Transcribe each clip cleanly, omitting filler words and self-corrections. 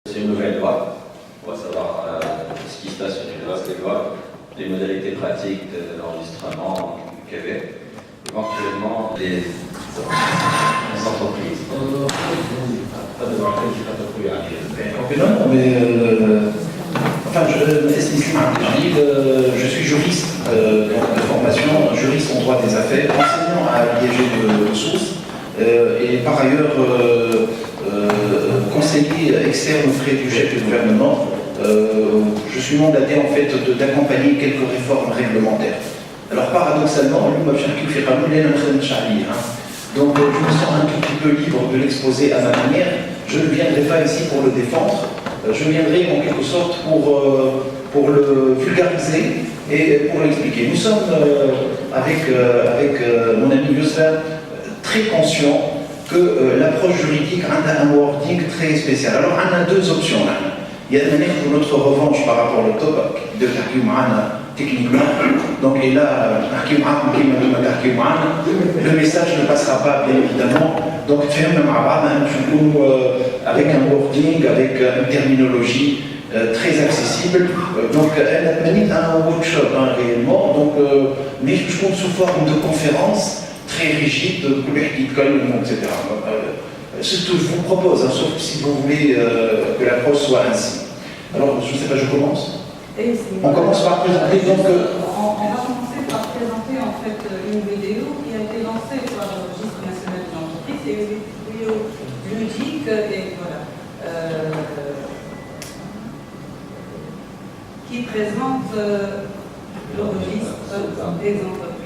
C'est une nouvelle loi. On va savoir ce qui se passe sur les lois, les modalités pratiques de l'enregistrement du Québec, éventuellement les entreprises. Je suis juriste de formation, juriste en droit des affaires, enseignant à l'IEG de Sousse et par ailleurs conseiller externe auprès du chef du gouvernement. Je suis mandaté en fait d'accompagner quelques réformes réglementaires. Alors paradoxalement, donc je me sens un tout petit peu libre de l'exposer à ma manière. Je ne viendrai pas ici pour le défendre, je viendrai en quelque sorte pour le vulgariser et pour l'expliquer. Nous sommes avec mon ami Youssef très conscients que l'approche juridique a un wording très spécial. Alors on a deux options là. Il y a notre revanche par rapport au top de Hakim techniquement. Donc et là, le message ne passera pas bien évidemment. Donc avec un wording, avec une terminologie très accessible. Donc elle a mené un workshop réellement. Donc, mais je compte sous forme de conférence très rigide, etc. C'est ce que je vous propose, hein, sauf si vous voulez que l'approche soit ainsi. Alors, je ne sais pas, je commence. On commence par présenter donc. On va commencer par présenter en fait une vidéo qui a été lancée par le registre national des entreprises. C'est une vidéo ludique et voilà, qui présente le registre des entreprises.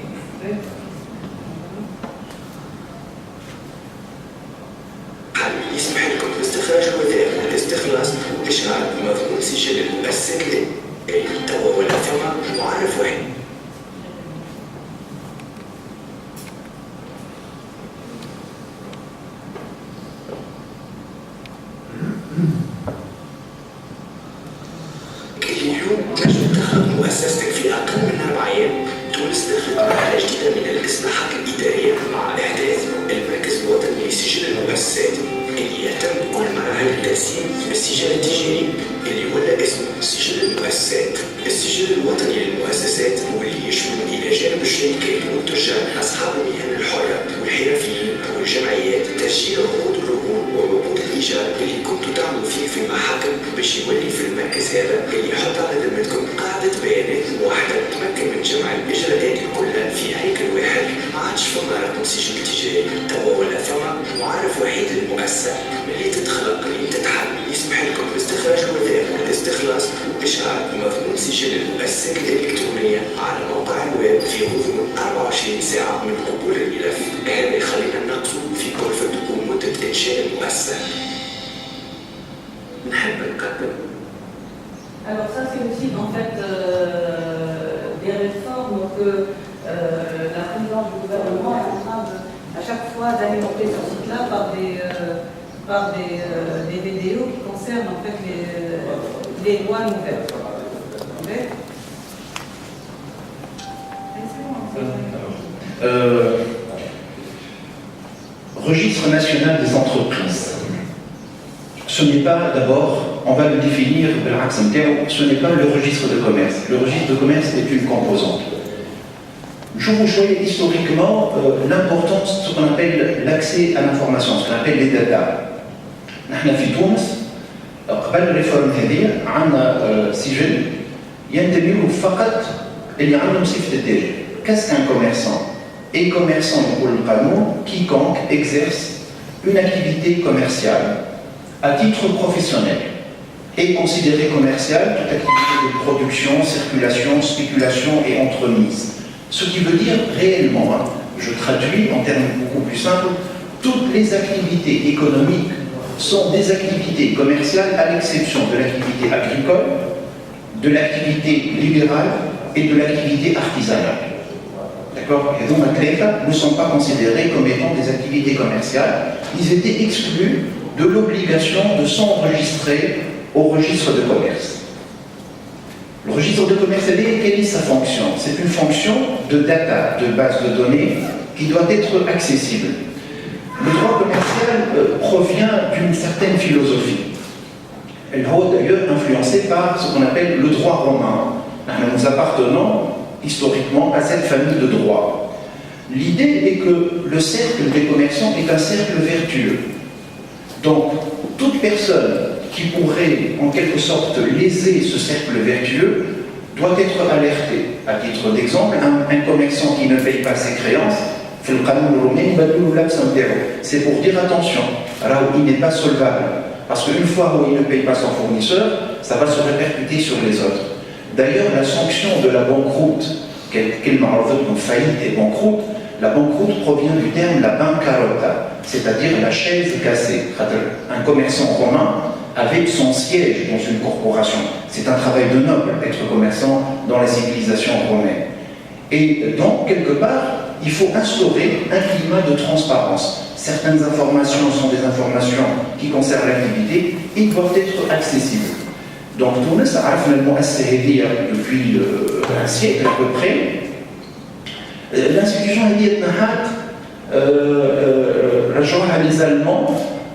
يسمح لكم باستخراج الودائع والاستخلاص وإشعار بمضمون سجل المؤسسات للتوا ولا ثم معرف واحد. اليوم تنجم تخلق مؤسستك في أقل من 4 أيام. تونس دخلت مرحلة جديدة من الإصلاحات الإدارية مع إحداث المركز الوطني لسجل المؤسسات اللي يهتم بكل مراحل التقسيم بالسجل التجاري اللي ولا اسمه سجل المؤسسات. السجل الوطني للمؤسسات واللي يشمل إلى جانب الشركات والتجار أصحاب المهن الحرة والحرفيين والجمعيات تسجيل عقود الرهون وعقود الإيجار اللي كنتوا تعملوا فيه في المحاكم باش يولي في المركز هذا اللي يحط على ذمتكم قاعدة بيانات واحدة تمكن من جمع الإجراءات كلها في هيكل واحد. ما عادش فما رقم سجل تجاري توا ولا ثم معرف وحيد للمؤسسة اللي تتخلق اللي تتحل. يسمح لكم باستخراج الودائع والاستخلاص وإشعار بمضمون سجل المؤسسات الإلكترونية على موقع الويب في غضون 24 ساعة من قبول الملف. هذا يخلينا نقصوا في كلفة ومدة إنشاء المؤسسة. نحب نقدم. Alors ça c'est aussi en fait des réformes que la présidence du gouvernement est en train de, à chaque fois d'alimenter ce site-là par des vidéos qui concernent en fait les lois nouvelles. Okay. Registre national des entreprises. Ce n'est pas d'abord, on va le définir, ce n'est pas le registre de commerce. Le registre de commerce est une composante. Je vous choisis historiquement l'importance de ce qu'on appelle l'accès à l'information, ce qu'on appelle les data. Nous, في تونس قبل الريفورم هذه عندنا سجل ينتمي له فقط اللي عندهم صفة التاجر. Qu'est-ce qu'un commerçant? Et commerçant pour le canon, quiconque exerce une activité commerciale à titre professionnel est considéré commercial toute activité de production, circulation, spéculation et entremise. Ce qui veut dire réellement, hein, je traduis en termes beaucoup plus simples, toutes les activités économiques sont des activités commerciales à l'exception de l'activité agricole, de l'activité libérale et de l'activité artisanale. D'accord? Et donc, ne sont pas considérés comme étant des activités commerciales. Ils étaient exclus de l'obligation de s'enregistrer au registre de commerce. Le registre de commerce, quelle est sa fonction? C'est une fonction de data, de base de données, qui doit être accessible. Le droit commercial provient d'une certaine philosophie. Elle est d'ailleurs influencée par ce qu'on appelle le droit romain. Nous appartenons historiquement à cette famille de droits. L'idée est que le cercle des commerçants est un cercle vertueux. Donc, toute personne qui pourrait en quelque sorte léser ce cercle vertueux doit être alertée. À titre d'exemple, un commerçant qui ne paye pas ses créances, c'est pour dire attention, là où il n'est pas solvable. Parce qu'une fois où il ne paye pas son fournisseur, ça va se répercuter sur les autres. D'ailleurs, la sanction de la banqueroute, quelle marlotte, faillite et banqueroute, la banqueroute provient du terme la bancarota, c'est-à-dire la chaise cassée. Un commerçant romain avait son siège dans une corporation. C'est un travail de noble d'être commerçant dans la civilisation romaine. Et donc, quelque part, il faut instaurer un climat de transparence. Certaines informations sont des informations qui concernent l'activité et doivent être accessibles. Donc, Tunis a finalement assez aidé depuis un siècle à peu près. L'institution Hadiya Nahat, les Allemands,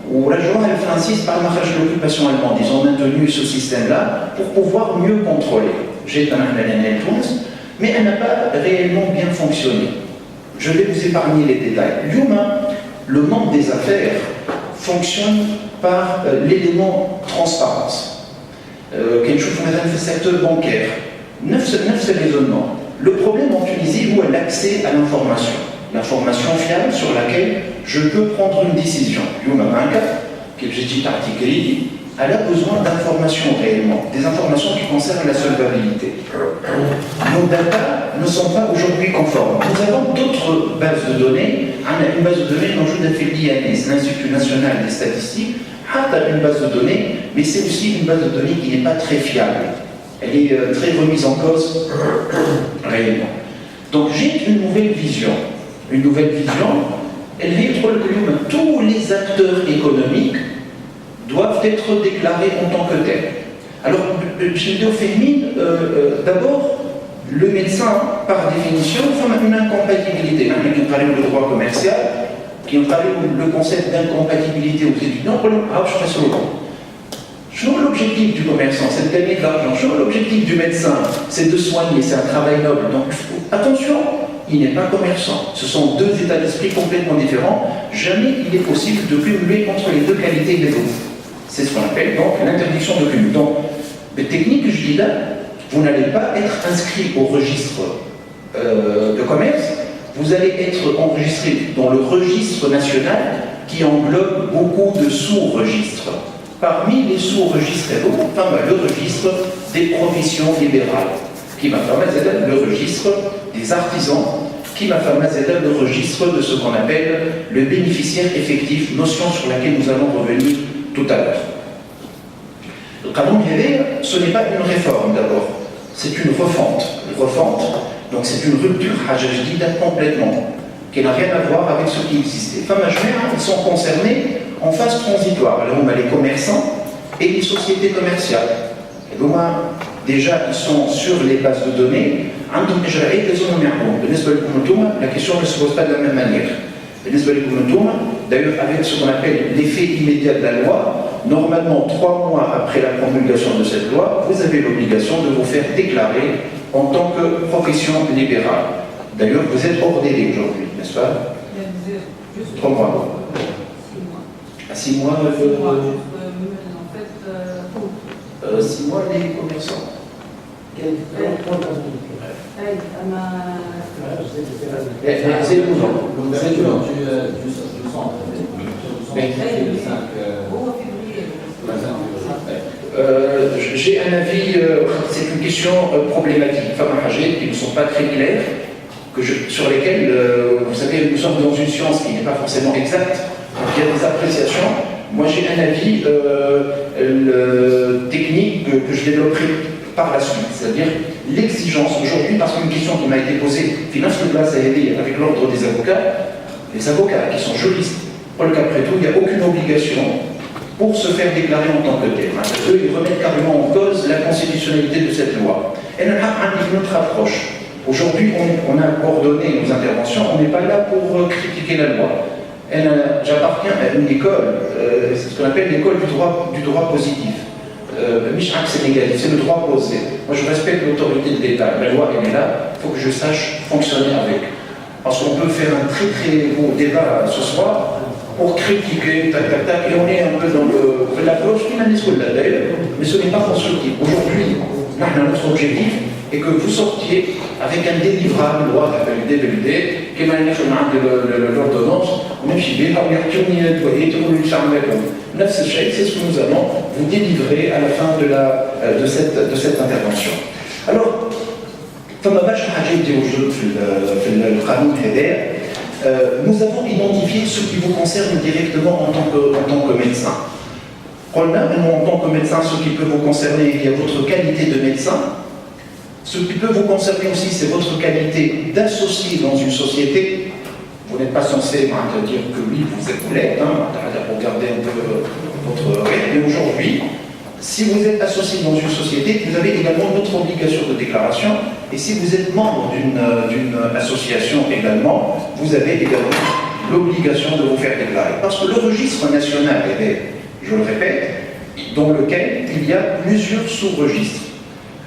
ou les Français par l'occupation allemande, ils ont maintenu ce système-là pour pouvoir mieux contrôler. J'ai un Tunis, mais elle n'a pas réellement bien fonctionné. Je vais vous épargner les détails. Le monde des affaires fonctionne par l'élément transparence. Quelque chose dans le secteur bancaire. 9 raisonnements. Le problème en Tunisie, où est l'accès à l'information. L'information fiable sur laquelle je peux prendre une décision. Elle a besoin d'informations réellement, des informations qui concernent la solvabilité. Nos data ne sont pas aujourd'hui conformes. Nous avons d'autres bases de données. On a une base de données dont je vous ai fait l'INS, l'Institut National des Statistiques, a une base de données, mais c'est aussi une base de données qui n'est pas très fiable. Elle est très remise en cause réellement. Donc j'ai une nouvelle vision. Une nouvelle vision, elle est que tous les acteurs économiques doivent être déclarés en tant que tels. Alors, d'abord, le médecin, par définition, fait une incompatibilité. Qui parle le droit commercial, qui parle le concept d'incompatibilité aux étudiants, l'objectif du commerçant, c'est de gagner de l'argent. L'objectif du médecin, c'est de soigner, c'est un travail noble. Donc, attention, il n'est pas commerçant. Ce sont deux états d'esprit complètement différents. Jamais il est possible de cumuler entre les deux qualités des autres. C'est ce qu'on appelle donc l'interdiction de cumul. Donc, les techniques que je dis là, vous n'allez pas être inscrit au registre de commerce, vous allez être enregistré dans le registre national qui englobe beaucoup de sous-registres. Parmi les sous-registres, le registre des professions libérales, qui m'a fait le registre des artisans, qui m'a fait le registre de ce qu'on appelle le bénéficiaire effectif, notion sur laquelle nous allons revenir tout à l'heure. Le Qanon Yévé, ce n'est pas une réforme d'abord, c'est une refonte. Une refonte, donc c'est une rupture hajajdida complètement, qui n'a rien à voir avec ce qui existait. Ils sont concernés en phase transitoire. Alors on a les commerçants et les sociétés commerciales. Et donc, déjà, ils sont sur les bases de données. La question ne se pose pas de la même manière. D'ailleurs, avec ce qu'on appelle l'effet immédiat de la loi, normalement, 3 mois après la promulgation de cette loi, vous avez l'obligation de vous faire déclarer en tant que profession libérale. D'ailleurs, vous êtes hors délai aujourd'hui, n'est-ce pas? 3 mois. 6 mois, 6 mois, les commerçants. C'est 12 ans. Du centre. J'ai un avis, c'est une question problématique, qui ne sont pas très claires, sur lesquelles, vous savez, nous sommes dans une science qui n'est pas forcément exacte, donc il y a des appréciations. Moi j'ai un avis technique que je développerai par la suite, c'est-à-dire l'exigence aujourd'hui, parce qu'une question qui m'a été posée, avec l'ordre des avocats, les avocats qui sont juristes, qu'après tout, il n'y a aucune obligation pour se faire déclarer en tant que tel. Eux, ils remettent carrément en cause la constitutionnalité de cette loi. Et on a une autre approche. Aujourd'hui, on a coordonné nos interventions, on n'est pas là pour critiquer la loi. J'appartiens à une école, c'est ce qu'on appelle l'école du droit positif. c'est négatif, c'est le droit posé. Moi je respecte l'autorité de l'État, la loi elle est là, il faut que je sache fonctionner avec. Parce qu'on peut faire un très très beau débat ce soir pour critiquer, tac tac tac, et on est un peu dans l'approche qui m'a dit mais ce n'est pas constructif. Aujourd'hui, notre objectif est que vous sortiez avec un délivrable, loi qui DBLD, qui m'a dit l'ordonnance, on est chez on est retourné, c'est ce que nous allons vous délivrer à la fin de cette intervention. Alors, nous avons identifié ce qui vous concerne directement en tant que médecin. En tant que médecin, ce qui peut vous concerner, il y a votre qualité de médecin. Ce qui peut vous concerner aussi, c'est votre qualité d'associé dans une société. Vous n'êtes pas censé dire que oui, vous l'êtes, pour garder un peu votre règle. Mais aujourd'hui, si vous êtes associé dans une société, vous avez également une autre obligation de déclaration. Et si vous êtes membre d'une association également, vous avez également l'obligation de vous faire déclarer. Parce que le registre national est, je le répète, dans lequel il y a plusieurs sous-registres.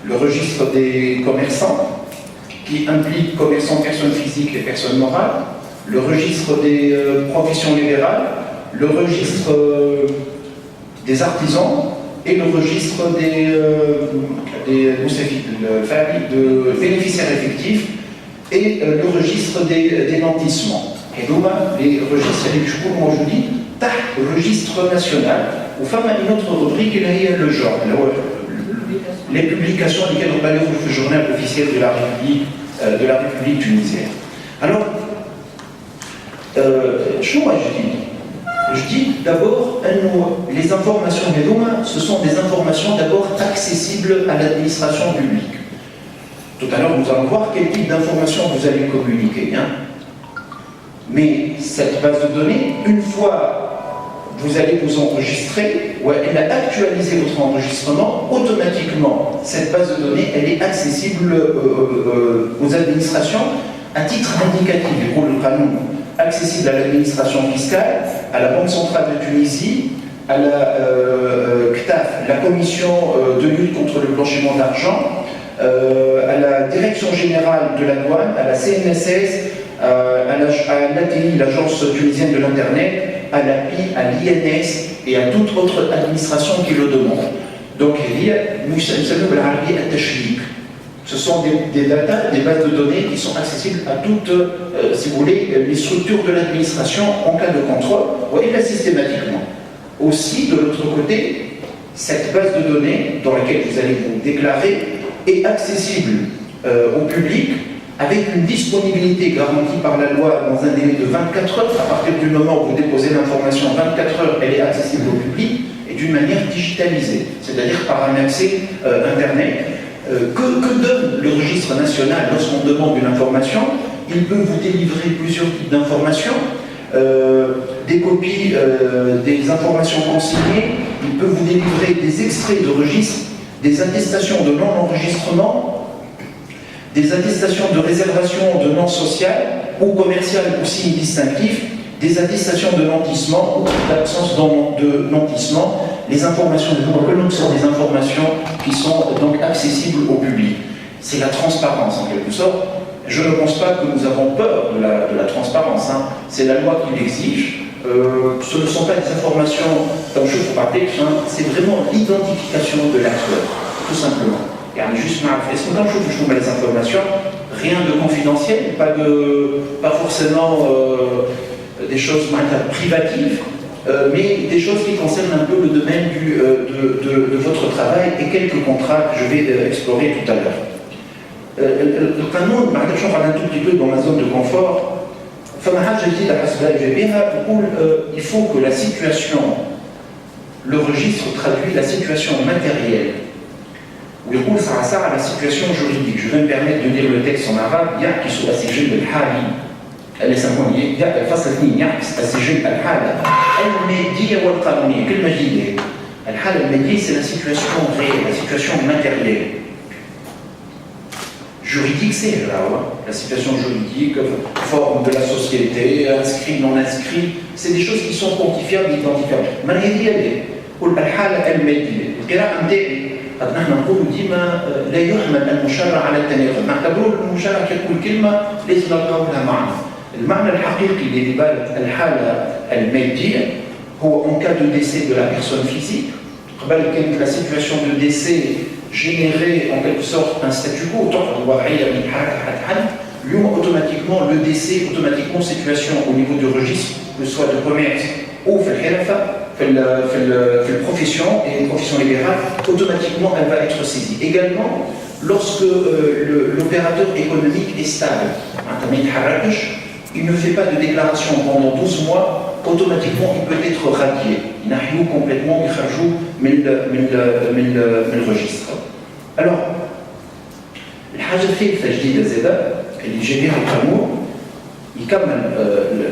Le registre des commerçants, qui implique commerçants, personnes physiques et personnes morales, le registre des professions libérales, le registre des artisans et le registre des bénéficiaires effectifs et le registre des nantissements. Et donc, les registres, je dis, le registre national, ou femme a une autre rubrique, il y a le genre. Les publications lesquelles on va lire le journal officiel de la République tunisienne. Alors, je dis d'abord, les informations des dons, ce sont des informations d'abord accessibles à l'administration publique. Tout à l'heure, nous allons voir quel type d'informations vous allez communiquer. Mais cette base de données, une fois vous allez vous enregistrer, ou elle a actualisé votre enregistrement, automatiquement, cette base de données, elle est accessible aux administrations à titre indicatif, pour le canon, accessible à l'administration fiscale, à la Banque centrale de Tunisie, à la CTAF, la Commission de lutte contre le blanchiment d'argent, à la Direction générale de la douane, à la CNSS, à l'ATI, l'Agence tunisienne de l'Internet, à l'API, à l'INS et à toute autre administration qui le demande. Donc, ce sont des data, des bases de données qui sont accessibles à toutes, si vous voulez, les structures de l'administration en cas de contrôle, et là systématiquement. Aussi, de l'autre côté, cette base de données dans laquelle vous allez vous déclarer est accessible au public avec une disponibilité garantie par la loi dans un délai de 24 heures. À partir du moment où vous déposez l'information, 24 heures, elle est accessible au public et d'une manière digitalisée, c'est-à-dire par un accès Internet. Que donne le registre national lorsqu'on demande une information? Il peut vous délivrer plusieurs types d'informations, des copies des informations consignées, il peut vous délivrer des extraits de registres, des attestations de non-enregistrement, des attestations de réservation de non social ou commercial ou signe distinctif, des attestations de nantissement ou d'absence de nantissement. Les informations de nous sont des informations qui sont donc accessibles au public. C'est la transparence en quelque sorte. Je ne pense pas que nous avons peur de la transparence. C'est la loi qui l'exige. Ce ne sont pas des informations, comme je vous parlais, c'est vraiment l'identification de l'acteur, tout simplement. Juste, est-ce que quand je vous mets les informations, rien de confidentiel, pas forcément des choses privatives, mais des choses qui concernent un peu le domaine de votre travail et quelques contrats que je vais explorer tout à l'heure. Le canon, je vais un tout petit peu dans ma zone de confort. Il faut que la situation, le registre traduit la situation matérielle. ويقول ساعة على situation juridique. Je vais me permettre de lire le texte en arabe. يعكس السجل الحالي اللي يسمونه فصل 2 يعكس السجل الحالة المادية والقانونية. كلمة جديدة. الحالة المادية c'est la situation réelle, la situation matérielle. Juridique c'est la situation juridique, forme de la société, inscrit, non inscrit. C'est des choses qui sont quantifiables, identifiables. ما هي الحالة المادية. القراءة نتاعي نحن نقولوا ديما لا يحمل المشرع على التناقض، نعتبروا المشرع كل كلمة لازم نلقاو لها معنى. المعنى الحقيقي اللي يبالغ الحالة المادية هو en cas de décès de la personne physique. قبل كانت la situation de décès générait en quelque sorte un statu quo، تعتبر وضعية من حركة حتى حد. اليوم automatiquement le décès, automatiquement situation au niveau du registre, que ce soit de commerce ou في الحرفة في profession et une profession libérale, automatiquement elle va être saisie. Également, lorsque l'opérateur économique est stable, il ne fait pas de déclaration pendant 12 mois, automatiquement il peut être radié. Il n'a complètement من registre. Alors, الحاجة الخايفة جديدة زادة اللي جميع القانون يكمل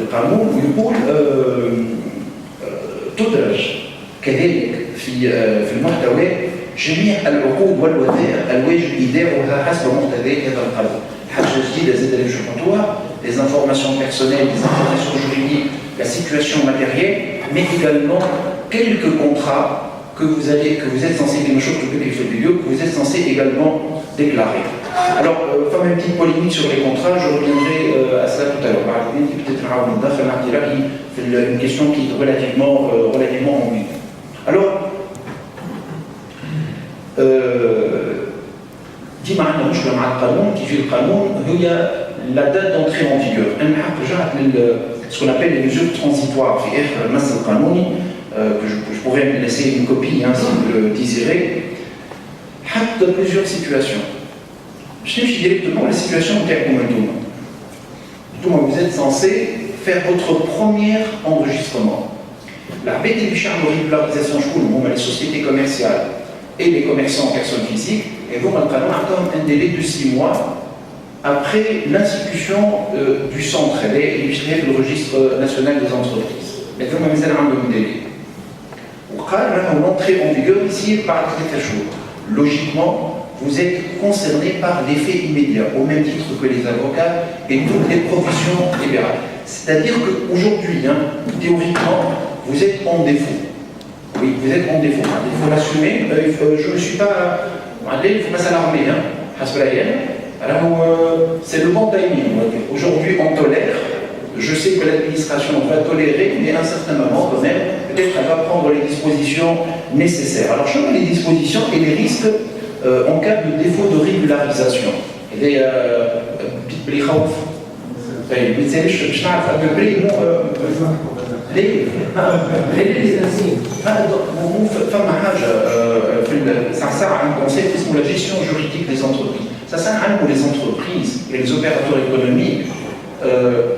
القانون ويقول تدرج كذلك في المحتوى جميع العقود والوثائق الواجب إيداعها حسب مقتضيات هذا القانون. الحاجة الجديدة زادة اللي نحطوها les informations personnelles, les informations juridiques, la situation matérielle, mais également quelques contrats que vous êtes censé que vous êtes censé également déclarer. Alors, comme une petite polémique sur les contrats, je reviendrai à cela tout à l'heure. Peut-être une question qui est relativement ambiguë. Alors, ديما عندنا مشكلة مع القانون كيف القانون هي la date d'entrée en vigueur. Ce qu'on appelle les mesures transitoires. Je pourrais me laisser une copie si vous le désirez. De plusieurs situations. Je dis directement la situation où vous êtes censé faire votre premier enregistrement. La régularisation, les sociétés commerciales et les commerçants en personnes physiques, et vous un délai de 6 mois après l'institution du centre, le registre national des entreprises. Mais vous avez un délai. L'entrée en vigueur ici par 4 jours. Logiquement, vous êtes concerné par l'effet immédiat, au même titre que les avocats et toutes les professions libérales. C'est-à-dire qu'aujourd'hui, théoriquement, vous êtes en défaut. Oui, vous êtes en défaut. Il faut l'assumer. Je ne suis pas... Il ne faut pas s'alarmer. Alors, c'est le bon timing. Aujourd'hui, on tolère. Je sais que l'administration va tolérer, mais à un certain moment, quand même, peut-être qu'elle va prendre les dispositions nécessaires. Alors, je vois les dispositions et les risques en cas de défaut de régularisation. Et فما حاجه في un concept qui est la gestion juridique des entreprises. Ça sert pour les entreprises et les opérateurs économiques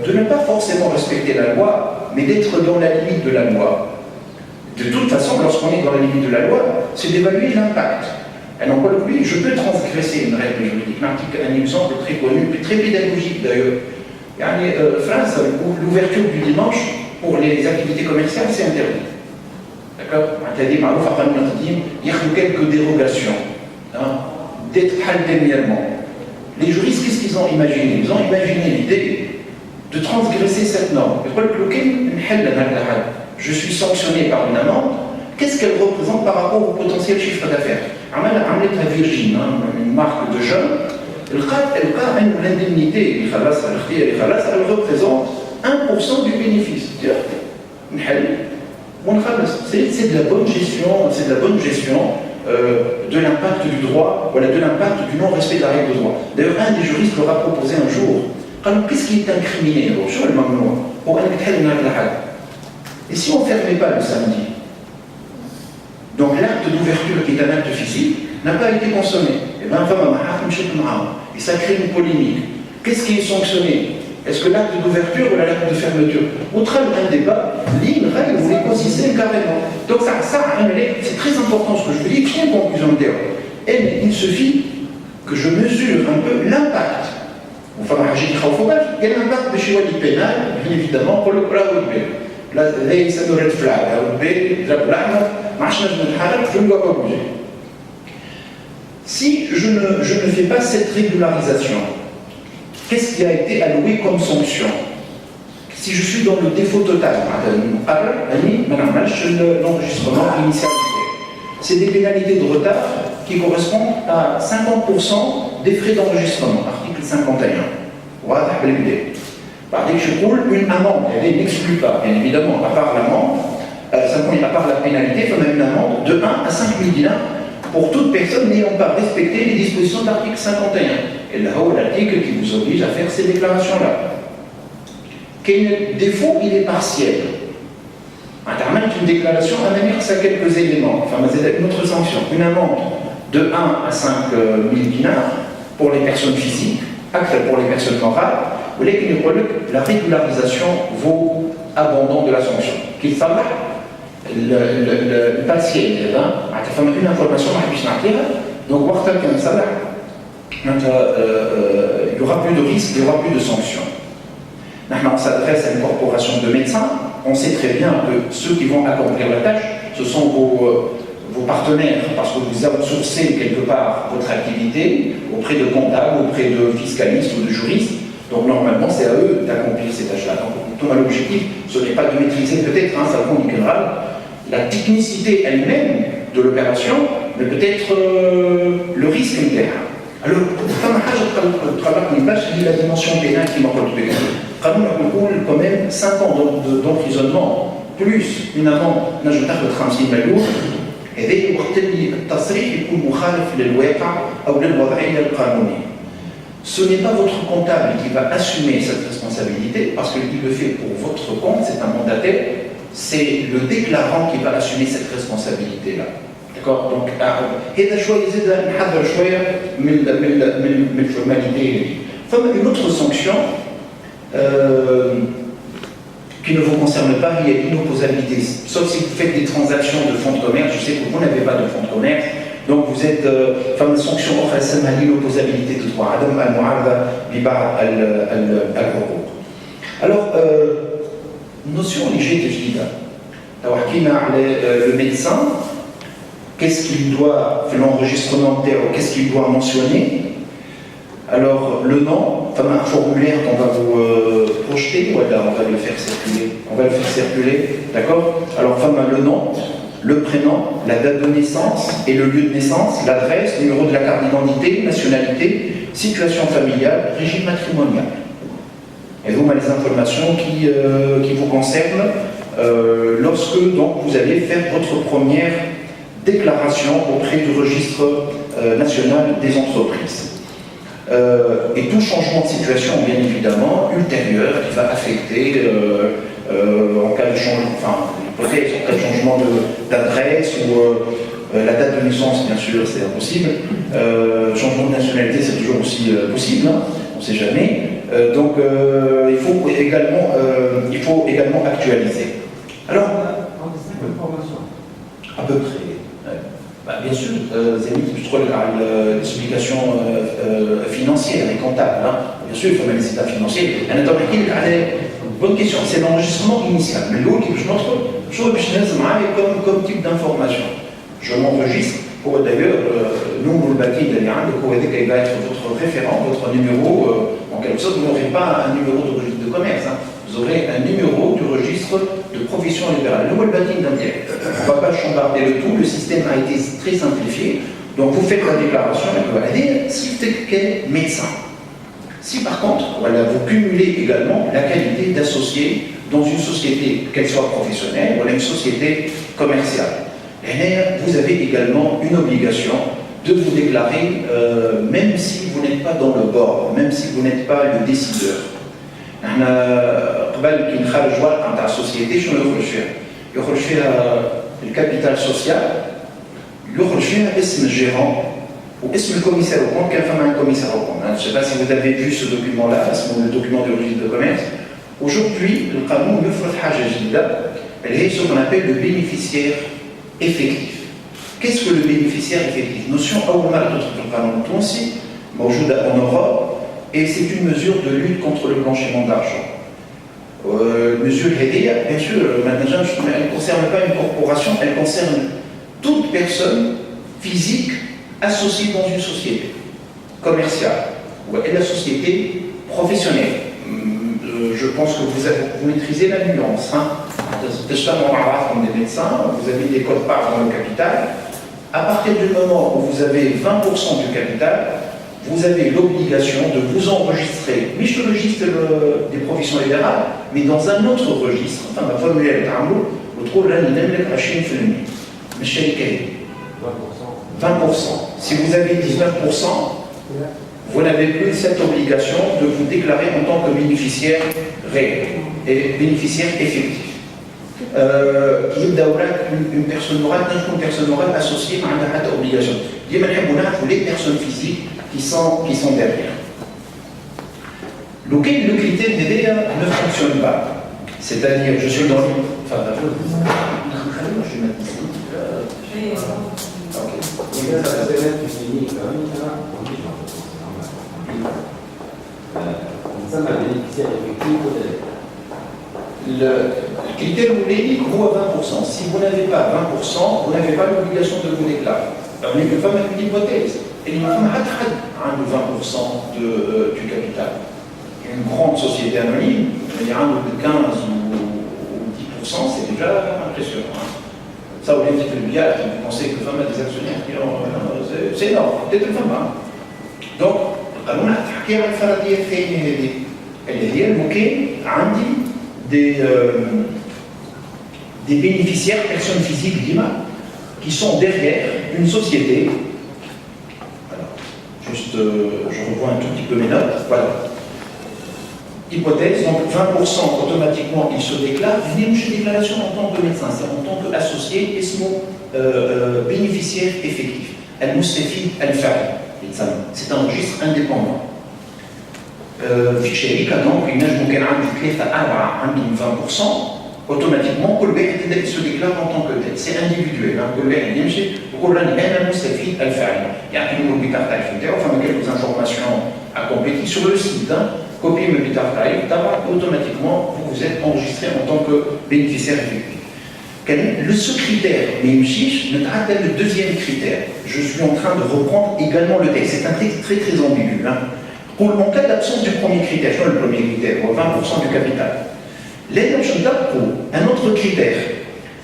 de ne pas forcément respecter la loi, mais d'être dans la limite de la loi. De toute façon, lorsqu'on est dans la limite de la loi, c'est d'évaluer l'impact. Alors, oui, je peux transgresser une règle juridique. Un exemple très connu, très pédagogique d'ailleurs. France, l'ouverture du dimanche pour les activités commerciales, c'est interdit. D'accord ? Il y a quelques dérogations. D'être dernièrement. Les juristes, qu'est-ce qu'ils ont imaginé ? Ils ont imaginé l'idée de transgresser cette norme. Je suis sanctionné par une amende. Qu'est-ce qu'elle représente par rapport au potentiel chiffre d'affaires ? Virgin, une marque de jeunes, l'indemnité, elle représente 1% du bénéfice. C'est de la bonne gestion, de l'impact du droit, de l'impact du non-respect de la règle de droit. D'ailleurs, un des juristes leur a proposé un jour, qu'est-ce qui est incriminé ? Et si on ne fermait pas le samedi ? Donc l'acte d'ouverture qui est un acte physique n'a pas été consommé. Et ça crée une polémique. Qu'est-ce qui est sanctionné ? Est-ce que l'acte d'ouverture ou l'acte de fermeture ? Outre un débat, l'INRA, vous l'écosystème carrément. Donc ça, c'est très important ce que je veux dire. Quelle conclusion de terre ? Il suffit que je mesure un peu l'impact. Enfin, il y a l'impact de chez Wadi pénal, bien évidemment, pour le Braoui. Là, ça doit être flag. Je ne dois pas bouger. Si je ne fais pas cette régularisation, qu'est-ce qui a été alloué comme sanction ? Si je suis dans le défaut total, l'enregistrement initial, c'est des pénalités de retard qui correspondent à 50% des frais d'enregistrement, article 51. واضح بالبداية. بعدين يقول une amende, elle n'exclut pas, bien évidemment, à part l'amende, à part la pénalité, il y a une amende de 1 à 5 000 dinars pour toute personne n'ayant pas respecté les dispositions de l'article 51. Et là, c'est l'article qui vous oblige à faire ces déclarations-là. Quel défaut, il est partiel. Une déclaration amène ça quelques éléments. Enfin, c'est une autre sanction. Une amende de 1 à 5 000 dinars pour les personnes physiques, acte pour les personnes morales, ou la régularisation vaut abandon de la sanction. Qu'il s'appelle le partiel. Une information, donc, il n'y aura plus de risque, il n'y aura plus de sanctions. On s'adresse à une corporation de médecins. On sait très bien que ceux qui vont accomplir la tâche, ce sont vos partenaires, parce que vous outsourcez quelque part votre activité auprès de comptables, auprès de fiscalistes ou de juristes. Donc normalement, c'est à eux d'accomplir ces tâches-là. Donc l'objectif, ce n'est pas de maîtriser peut-être, ça compte la technicité elle-même de l'opération, mais peut-être le risque interne. Alors, la dimension pénale qui m'a produit. Quand même 5 ans d'emprisonnement plus une amende نجم تاخذ 50 مليون هذا وقت اللي التصريح يكون مخالف للواقع أو للوضعية القانونية. Ce n'est pas votre comptable qui va assumer cette responsabilité parce qu'il le fait pour votre compte, c'est un mandataire, c'est le déclarant qui va assumer cette responsabilité-là. D'accord. Donc هذا شوية يزيد نحضر شوية من الفورماليتي. Une autre sanction qui ne vous concerne pas, il y a une opposabilité. Sauf si vous faites des transactions de fonds de commerce, je sais que vous n'avez pas de fonds de commerce, donc vous êtes une sanction offensive à l'opposabilité de droit. Alors, notion légère de JDA. Le médecin, qu'est-ce qu'il doit faire l'enregistrement, qu'est-ce qu'il doit mentionner? Alors, le nom, un formulaire qu'on va vous projeter, voilà, on va le faire circuler. On va le faire circuler, d'accord? Alors, le nom, le prénom, la date de naissance et le lieu de naissance, l'adresse, numéro de la carte d'identité, nationalité, situation familiale, régime matrimonial. Et donc, les informations qui vous concernent lorsque donc, vous allez faire votre première déclaration auprès du registre national des entreprises. Et tout changement de situation, bien évidemment, ultérieur, qui va affecter, en cas de changement, peut-être en cas de changement d'adresse ou la date de naissance, bien sûr, c'est impossible. Changement de nationalité, c'est toujours aussi possible, hein, on ne sait jamais. Donc, il faut également actualiser. Alors, à peu près. Bien sûr, je trouve l'explication financière et comptable. Hein. Bien sûr, il faut mettre les états financiers. Bonne question, c'est l'enregistrement initial. Mais l'autre, je comme type d'information. Je m'enregistre. D'ailleurs, nous, le bâti de il va être votre référent, votre numéro. En quelque sorte, vous n'aurez pas un numéro de registre de commerce. Hein. Vous aurez un numéro du registre de profession libérale. Le bâti d'Indienne. On ne va pas chambarder le tout, le système a été très simplifié. Donc vous faites la déclaration, vous allez dire si vous êtes médecin. Si par contre, voilà, vous cumulez également la qualité d'associé dans une société, qu'elle soit professionnelle ou une société commerciale. Et là, vous avez également une obligation de vous déclarer, même si vous n'êtes pas dans le board, même si vous n'êtes pas le décideur. قبل كي نخرج ورقه نتاع السوسيتي شنو يخرج فيها؟ يخرج فيها الكابيتال سوسيال، يخرج فيها اسم الجيران واسم الكوميسار au compte كان فما un commissaire au compte. Je ne sais pas si vous avez vu ce document-là, le document du registre de commerce. Aujourd'hui, le قانون يفرض حاجه جديده اللي هي ce qu'on appelle le bénéficiaire effectif. Qu'est-ce que le bénéficiaire effectif? Notion أول مرة تدخل في القانون التونسي موجودة en Europe. Et c'est une mesure de lutte contre le blanchiment d'argent. Mesure Hedia, bien sûr, maintenant, elle ne concerne pas une corporation, elle concerne toute personne physique associée dans une société commerciale ou la société professionnelle. Je pense que vous maîtrisez la nuance. Hein. Comme des médecins, vous avez des codes-parts dans le capital. À partir du moment où vous avez 20% du capital, vous avez l'obligation de vous enregistrer, mais je registre des professions libérales, mais dans un autre registre, enfin ma formulaire est à vous trouvez là, il y a 20%. 20%. Si vous avez 19%, vous n'avez plus cette obligation de vous déclarer en tant que bénéficiaire réel et bénéficiaire effectif. Une personne morale, une personne morale associée à cette obligation. Les personnes physiques qui sont derrière. Le critère DDA ne fonctionne pas. C'est-à-dire, je suis dans le. Enfin, le critère monétique vaut à 20%. Si vous n'avez pas 20%, vous n'avez pas l'obligation de vous déclarer. Alors, les femmes ont une hypothèse. Et les femmes ont 20% du capital. Une grande société anonyme, il y a un de 15 ou 10%, c'est déjà impressionnant. Ça, au lieu de le billet, vous pensez que les femmes ont des actionnaires qui ont. C'est énorme, peut-être une femme. Donc, on a attaqué à la faradie et elle est moquée à des bénéficiaires, personnes physiques d'IMA, qui sont derrière une société. Alors, juste, je revois un tout petit peu mes notes. Voilà. Hypothèse, donc 20% automatiquement ils se déclarent, une déclaration en tant que médecin, c'est en tant qu'associé et ce bénéficiaire effectif. Al-Mustafid al-Fa'il, c'est un registre indépendant. في شركة donc ممكن عنده 3 4 عندهم 20%, automatiquement كل واحد يبدا se déclare en tant que tel, c'est individuel, كل واحد يمشي يقول راني انا مستفيد الفاعل، يعطيهم البطاقة تاع نتاعو، فما quelques informations à compléter sur le site. Copiez le bitard taille, automatiquement vous êtes enregistré en tant que bénéficiaire effectif. Ce critère, le deuxième critère, je suis en train de reprendre également le texte, c'est un texte très très ambigu. En cas d'absence du premier critère, je vois le premier critère, 20% du capital. Pour un autre critère,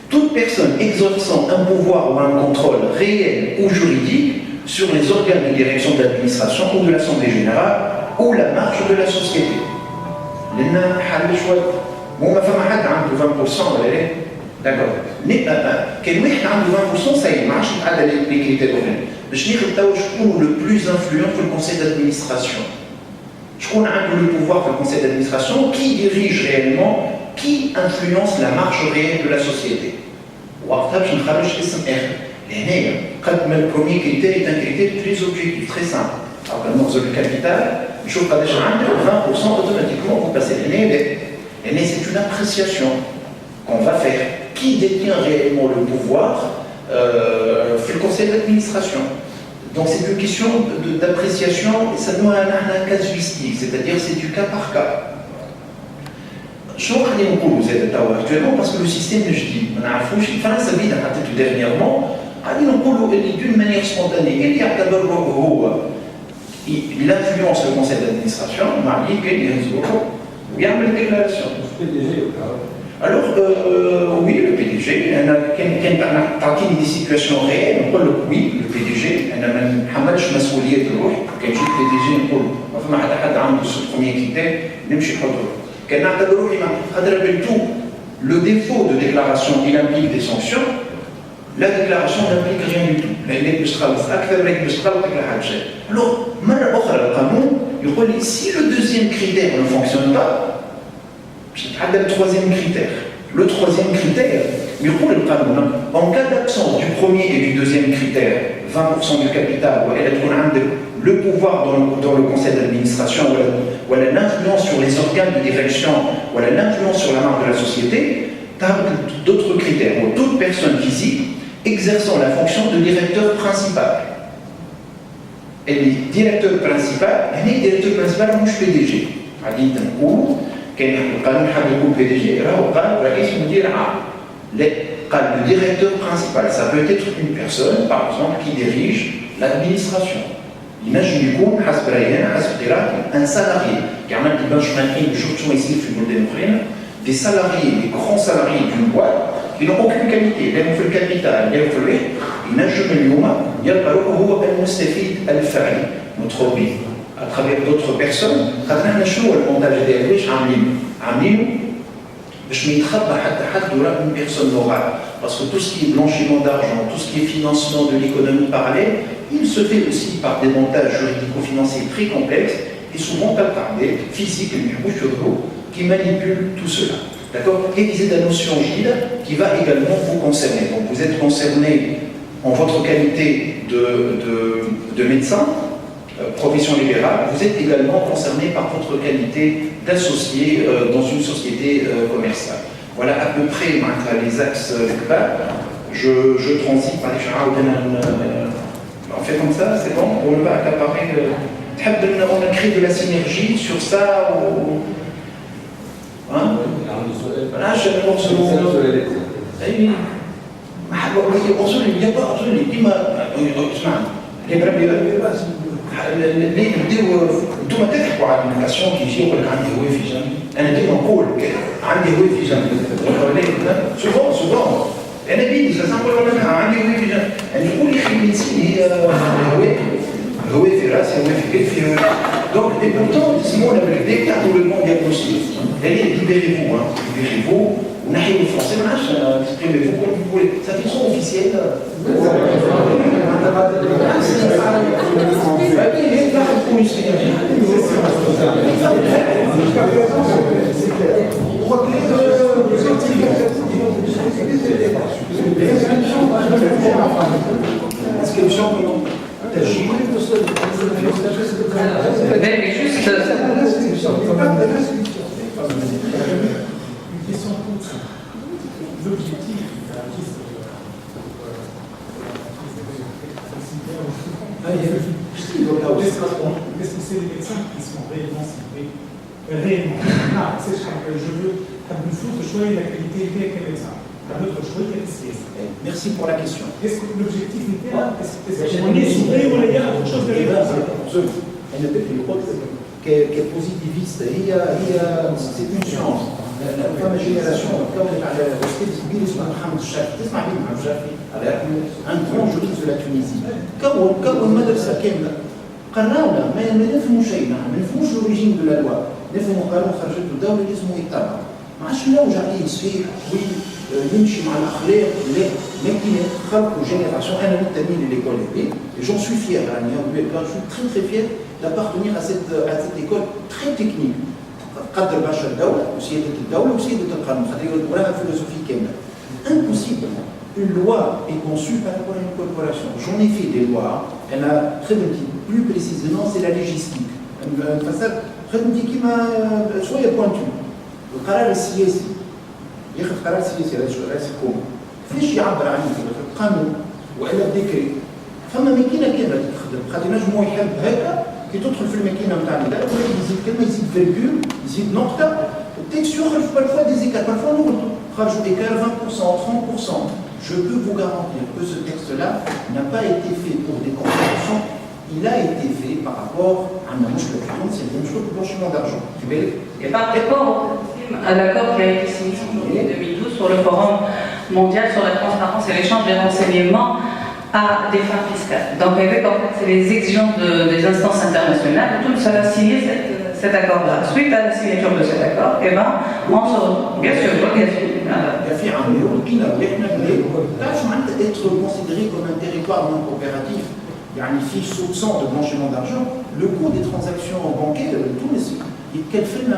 toute personne exerçant un pouvoir ou un contrôle réel ou juridique sur les organes de direction de l'administration ou de l'Assemblée générale ou la marche de la société. لأن حل شوية مو ما فما حد عنده 20% ولا لا؟ d'accord. Mais كان واحد عنده 20% ça ما عادش يتعدى les critères هنا. باش ناخذ توا شكون le plus influent في le conseil d'administration. شكون عنده le pouvoir في le conseil d'administration, qui dirige réellement, qui influence la marche réelle de la société. وقتها باش نخرج اسم آخر. لهنايا قد ما le premier critère est un critère très objectif, très simple. Alors que le capital, je trouve que 20% automatiquement vous passez l'année. Et c'est une appréciation qu'on va faire. Qui détient réellement le pouvoir fait le conseil d'administration. Donc c'est une question d'appréciation, et ça doit être un casuistique, c'est-à-dire c'est du cas par cas. Je vais actuellement parce que le système, je dis, on a un fouche, il fallait savoir tout dernièrement, d'une manière spontanée, il y a d'abord il influence le conseil d'administration, il y a une déclaration. Alors, oui, le PDG, quand on a des situations réelles, on peut oui, le PDG, on a même حملش مسؤولية الروح، كان يجي الPDG نقول ما فما حد عنده ce premier critère، نمشي نحطه. كان نعتبر روحي خاطر بالتو le défaut de déclaration il implique des sanctions. La déclaration n'implique rien du tout. Alors, si le deuxième critère ne fonctionne pas, c'est le troisième critère. Le troisième critère, en cas d'absence du premier et du deuxième critère, 20% du capital, le pouvoir dans le conseil d'administration, ou l'influence sur les organes de direction, ou l'influence sur la marque de la société, d'autres critères. Toute personne physique exerçant la fonction de directeur principal. Et le directeur principal, مش PDG. عادي نقولوا كان القانون حاب يكون PDG راهو قال رئيس مدير عام. لا قال le directeur principal, ça peut être une personne par exemple qui dirige l'administration. ينجم يكون حسب رأينا حسب قراءتي un salarié. كيعمل دي بنشماركين بشوف شنو يصير في البلدان الأخرين. Des salariés, des grands salariés d'une boîte qui n'ont aucune qualité لا في الكابيتال لا في الربح ينجم اليوم يلقى روحه هو المستفيد الفعلي متربي à travers d'autres personnes خاطر احنا شنو المونتاج ديالنا ليش عاملينه باش ما يتخبى حتى حد وراء une personne morale parce que tout ce qui est blanchiment d'argent tout ce qui est financement de l'économie parallèle il se fait aussi par des montages juridico-financiers très complexes et souvent par des physiques qui manipulent tout cela. D'accord? Et c'est la notion guide qui va également vous concerner. Donc vous êtes concerné en votre qualité de médecin, profession libérale, vous êtes également concerné par votre qualité d'associé dans une société commerciale. Voilà à peu près les axes je transite par les on fait comme ça, c'est bon? On va accaparer. On a créé de la synergie sur ça ou. Hein? Voilà, je vais voir ce mot. Il n'y a pas. ديما اسمع اللي يبداو انتم تضحكوا على الميكاسيون كي يجي يقول لك عندي هوايه في جنبي انا ديما نقول عندي هوايه في جنبي سوفون انا بيدي نقول لك عندي هوايه في جنبي يعني نقول يا اخي الميديسين هي هوايه في راسي هوايه في كتفي دونك اي بورتون يسمونا بالكدا يعطوا لو بون دياغنوستيك يعني libérez-vous ونحيوا الفرنسي ما عادش exprimez-vous comme vous voulez ça fait son officiel inscription l'objectif est-ce que c'est les médecins qui sont réellement ciblés? Réellement. Je veux choisir la qualité avec les médecins. Notre choix est merci pour la question. Est-ce que l'objectif était là? Est-ce qu'on est ciblé ou il y a autre chose كبوزيتيفيست c'est une science. فما جينيراسيون كونت على استاذ كبير اسمه محمد الشافعي تسمع به محمد الشافعي ان كرون جوريست دو لا تونيزي كون مدرسه كامله قراونا ما نفهموا شيء نحن ما نفهموش لوريجين دو لا لوا نفهموا قانون خرجته الدوله اللي اسمه يتبع ما عادش نلوج عليه يصير يمشي مع الاخلاق لا لكن خلقوا جينيراسيون انا منتمي لليكول بي j'en suis fier je suis très très fier d'appartenir à cette école très technique قدر باشا الدولة وسيادة الدولة وسيادة القانون خاطر وراها فيلوسوفي كاملة impossible une loi est conçue par rapport à une corporation j'en ai fait des lois أنا خدمتي plus précisément c'est la légistique فساد خدمتي كيما شوية بوانتو القرار السياسي ياخذ قرار سياسي رئيس الحكومة كيفاش يعبر عنه قانون وإلا ديكري فما ماكينة كاملة تخدم خاطر نجمو يحب هكا كي تدخل في الماكينه نتاع النداء ولا يزيد كلمه يزيد فيرجول يزيد نقطه التكست يخرج بالفوا دي زيكار بالفوا نغلطوا خرجوا ايكار 20% 30% je peux vous garantir que ce texte là n'a pas été fait pour des corporations il a été fait par rapport à un مشكله financière c'est une chose de blanchiment d'argent tu veux et par rapport à l'accord qui a été signé en 2012 sur le forum mondial sur la transparence et l'échange des renseignements à des fins fiscales. Donc, avec en fait, c'est les exigences des instances internationales. Tout ça a signé cet accord-là. Suite à la signature de cet accord, eh ben, on se retrouve. Bien sûr, être considéré comme un territoire non coopératif. Il y a une fiche soupçon de blanchiment d'argent. Le coût des transactions bancaires, tout il calcule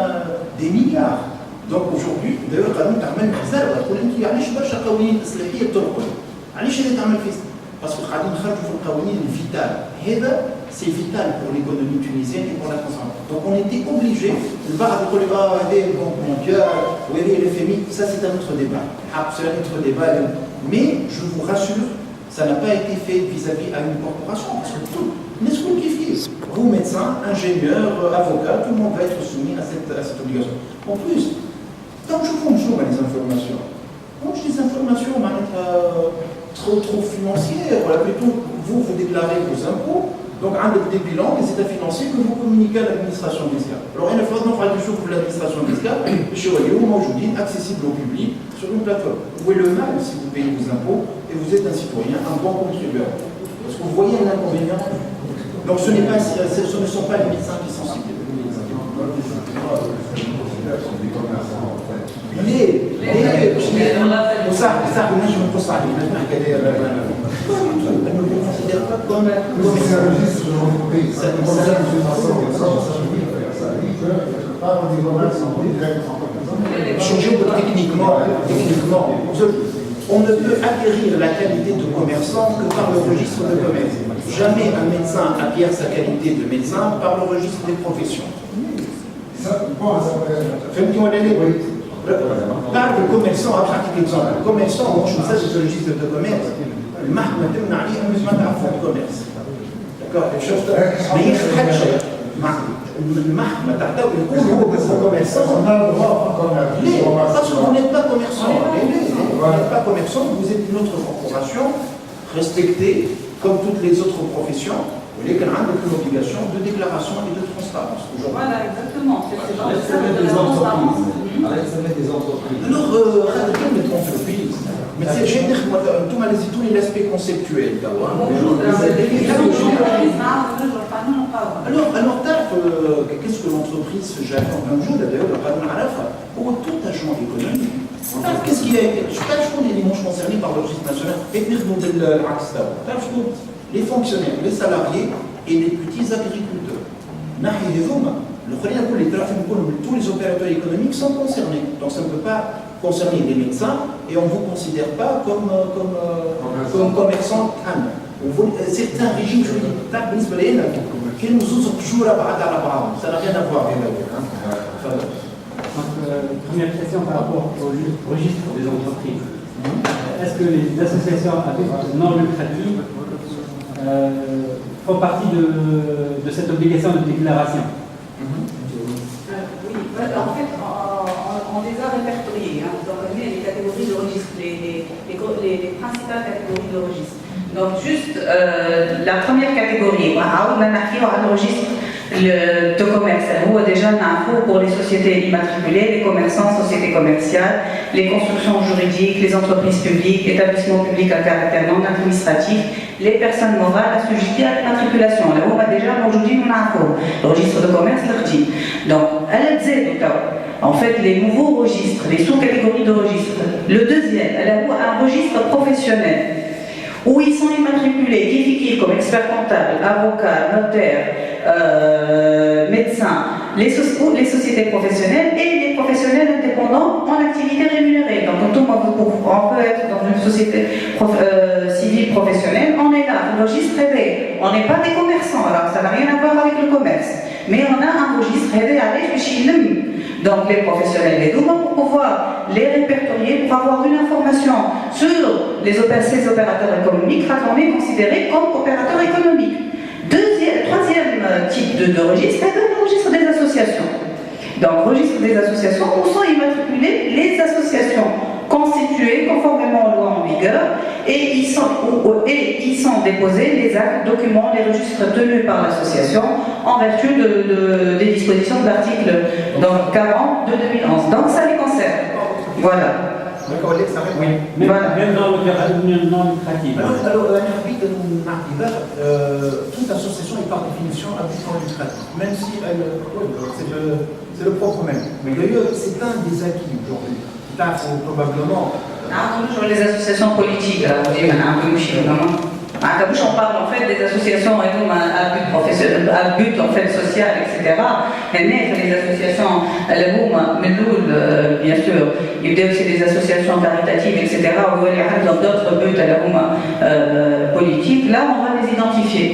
des milliards. Donc aujourd'hui, d'ailleurs, quand on تعمل حساب تقول انت علاش برشا قوانين اصلاحيه ترقد؟ علاش اللي تعمل فيها؟ parce que قاعدين نخرجوا في القوانين الفيتال هذا c'est vital pour l'économie tunisienne et pour la transformation. Donc on était obligé البعض يقول لك هذا البنك مونديال وهذا الFMI ça c'est un autre débat. C'est un autre débat mais je vous rassure ça n'a pas été fait vis-à-vis à une corporation parce que tout n'est-ce que vous médecins, ingénieurs, avocats, tout le monde va être soumis à cette obligation. En plus donc je vous joue les informations. Donc des informations trop financières, voilà, plutôt vous déclarez vos impôts, donc un des bilans, des états financiers que vous communiquez à l'administration fiscale. Alors il faut faire des choses pour l'administration fiscale, je suis accessible au public sur une plateforme. vous le mal si vous payez vos impôts et vous êtes un citoyen, un bon contribuable. Parce que vous voyez l'inconvénient. Donc ce ne sont pas les médecins qui sont ciblés. صح ونجم نقص عليه ne le considère pas comme c'est un registre de l'entreprise. Techniquement, on ne peut acquérir la qualité de commerçant que par le registre de commerce. Jamais un médecin acquiert sa qualité de médecin par le registre des professions. Par le commerçant, à pratique exemple. Le commerçant, moi je sais c'est le registre de commerce. Le mahma تمنع عليه من متاع de commerce. D'accord. Mais il faut pas cher. المحكمة تعتبر يكون هو commerçant. ليه؟ Parce que vous n'êtes pas commerçant. Vous n'êtes pas commerçant, vous êtes une autre corporation respectée comme toutes les autres professions. Vous voyez qu'elle a une obligation de déclaration et de transparence. Voilà, exactement. C'est dans le Ça met cadre de des la transparence. entreprises. Ça met des entreprises. Alors, radicale de entreprises. Mais c'est général, tout mal tout l'aspect conceptuel. Alors, qu'est-ce que l'entreprise se gère un jour d'ailleurs, pour tout agent économique. Qu'est-ce qu'il y a? Je ne sais pas les dimanches concernés par le registre national. Les fonctionnaires, les salariés et les petits agriculteurs. Tous les opérateurs économiques sont concernés. Donc ça ne peut pas concerner les médecins et on ne vous considère pas comme commerçant. C'est un régime juridique qui nous ouvre toujours à la. Ça n'a rien à voir. Première question par rapport au registre des entreprises. Est-ce que les associations non lucratives font partie de cette obligation de déclaration? Oui, en fait, on les a répertoriés. Vous en connaissez les catégories de registre, les principales catégories de registre. Donc, juste la première catégorie, on a le registre de commerce. Où déjà, pour les sociétés immatriculées, les commerçants, sociétés commerciales, les constructions juridiques, les entreprises publiques, établissements publics à caractère non administratif, les personnes morales assujetties à l'immatriculation. Là où on a déjà aujourd'hui le registre de commerce, l'RTI. Donc, elle disait en fait les nouveaux registres, les sous-catégories de registres. Le deuxième, elle a un registre professionnel où ils sont immatriculés, qui comme experts comptables, avocats, notaires, médecins, les sociétés professionnelles et les professionnels indépendants en activité rémunérée. Donc, on peut être dans une société civile professionnelle, on est là, le registre révé. On n'est pas des commerçants, alors ça n'a rien à voir avec le commerce. Mais on a un registre révé avec donc les professionnels les doubles pour pouvoir les répertorier, pour avoir une information sur ces opérateurs économiques, on est considérés comme opérateurs économiques. Troisième type de registre est le registre des associations. Dans le registre des associations, où sont immatriculées les associations constituées conformément aux lois en vigueur et y sont déposés les actes, documents, les registres tenus par l'association en vertu des dispositions de l'article 40 de 2011. Donc ça les concerne. Voilà. Oui, même dans le cadre non lucratif. Alors, toute association est par définition à but non lucratif, même si c'est le propre même. Mais d'ailleurs, c'est un des acquis aujourd'hui. Probablement. Sur les associations politiques, on parle en fait des associations à but professionnel, à but en fait social, etc. Les associations, bien sûr, il y a aussi des associations caritatives, etc. où il y a d'autres buts politiques. Là, on va les identifier.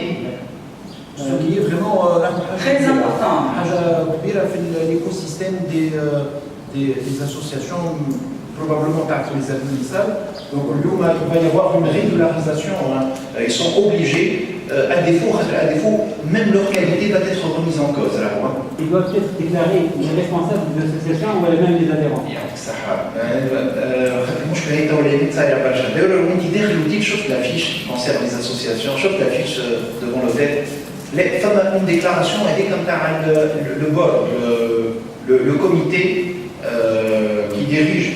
Ce qui est vraiment très important. L'écosystème des associations probablement les administrables. Donc il va y avoir une régularisation. Ils sont obligés, à défaut, même leur qualité va être remise en cause. Ils doivent être déclarés les responsables des associations ou même les adhérents. Chauffe l'affiche qui concerne les associations, chauffe l'affiche devant l'hôtel. Les femmes ont une déclaration, elle est comme le board, le comité qui dirige,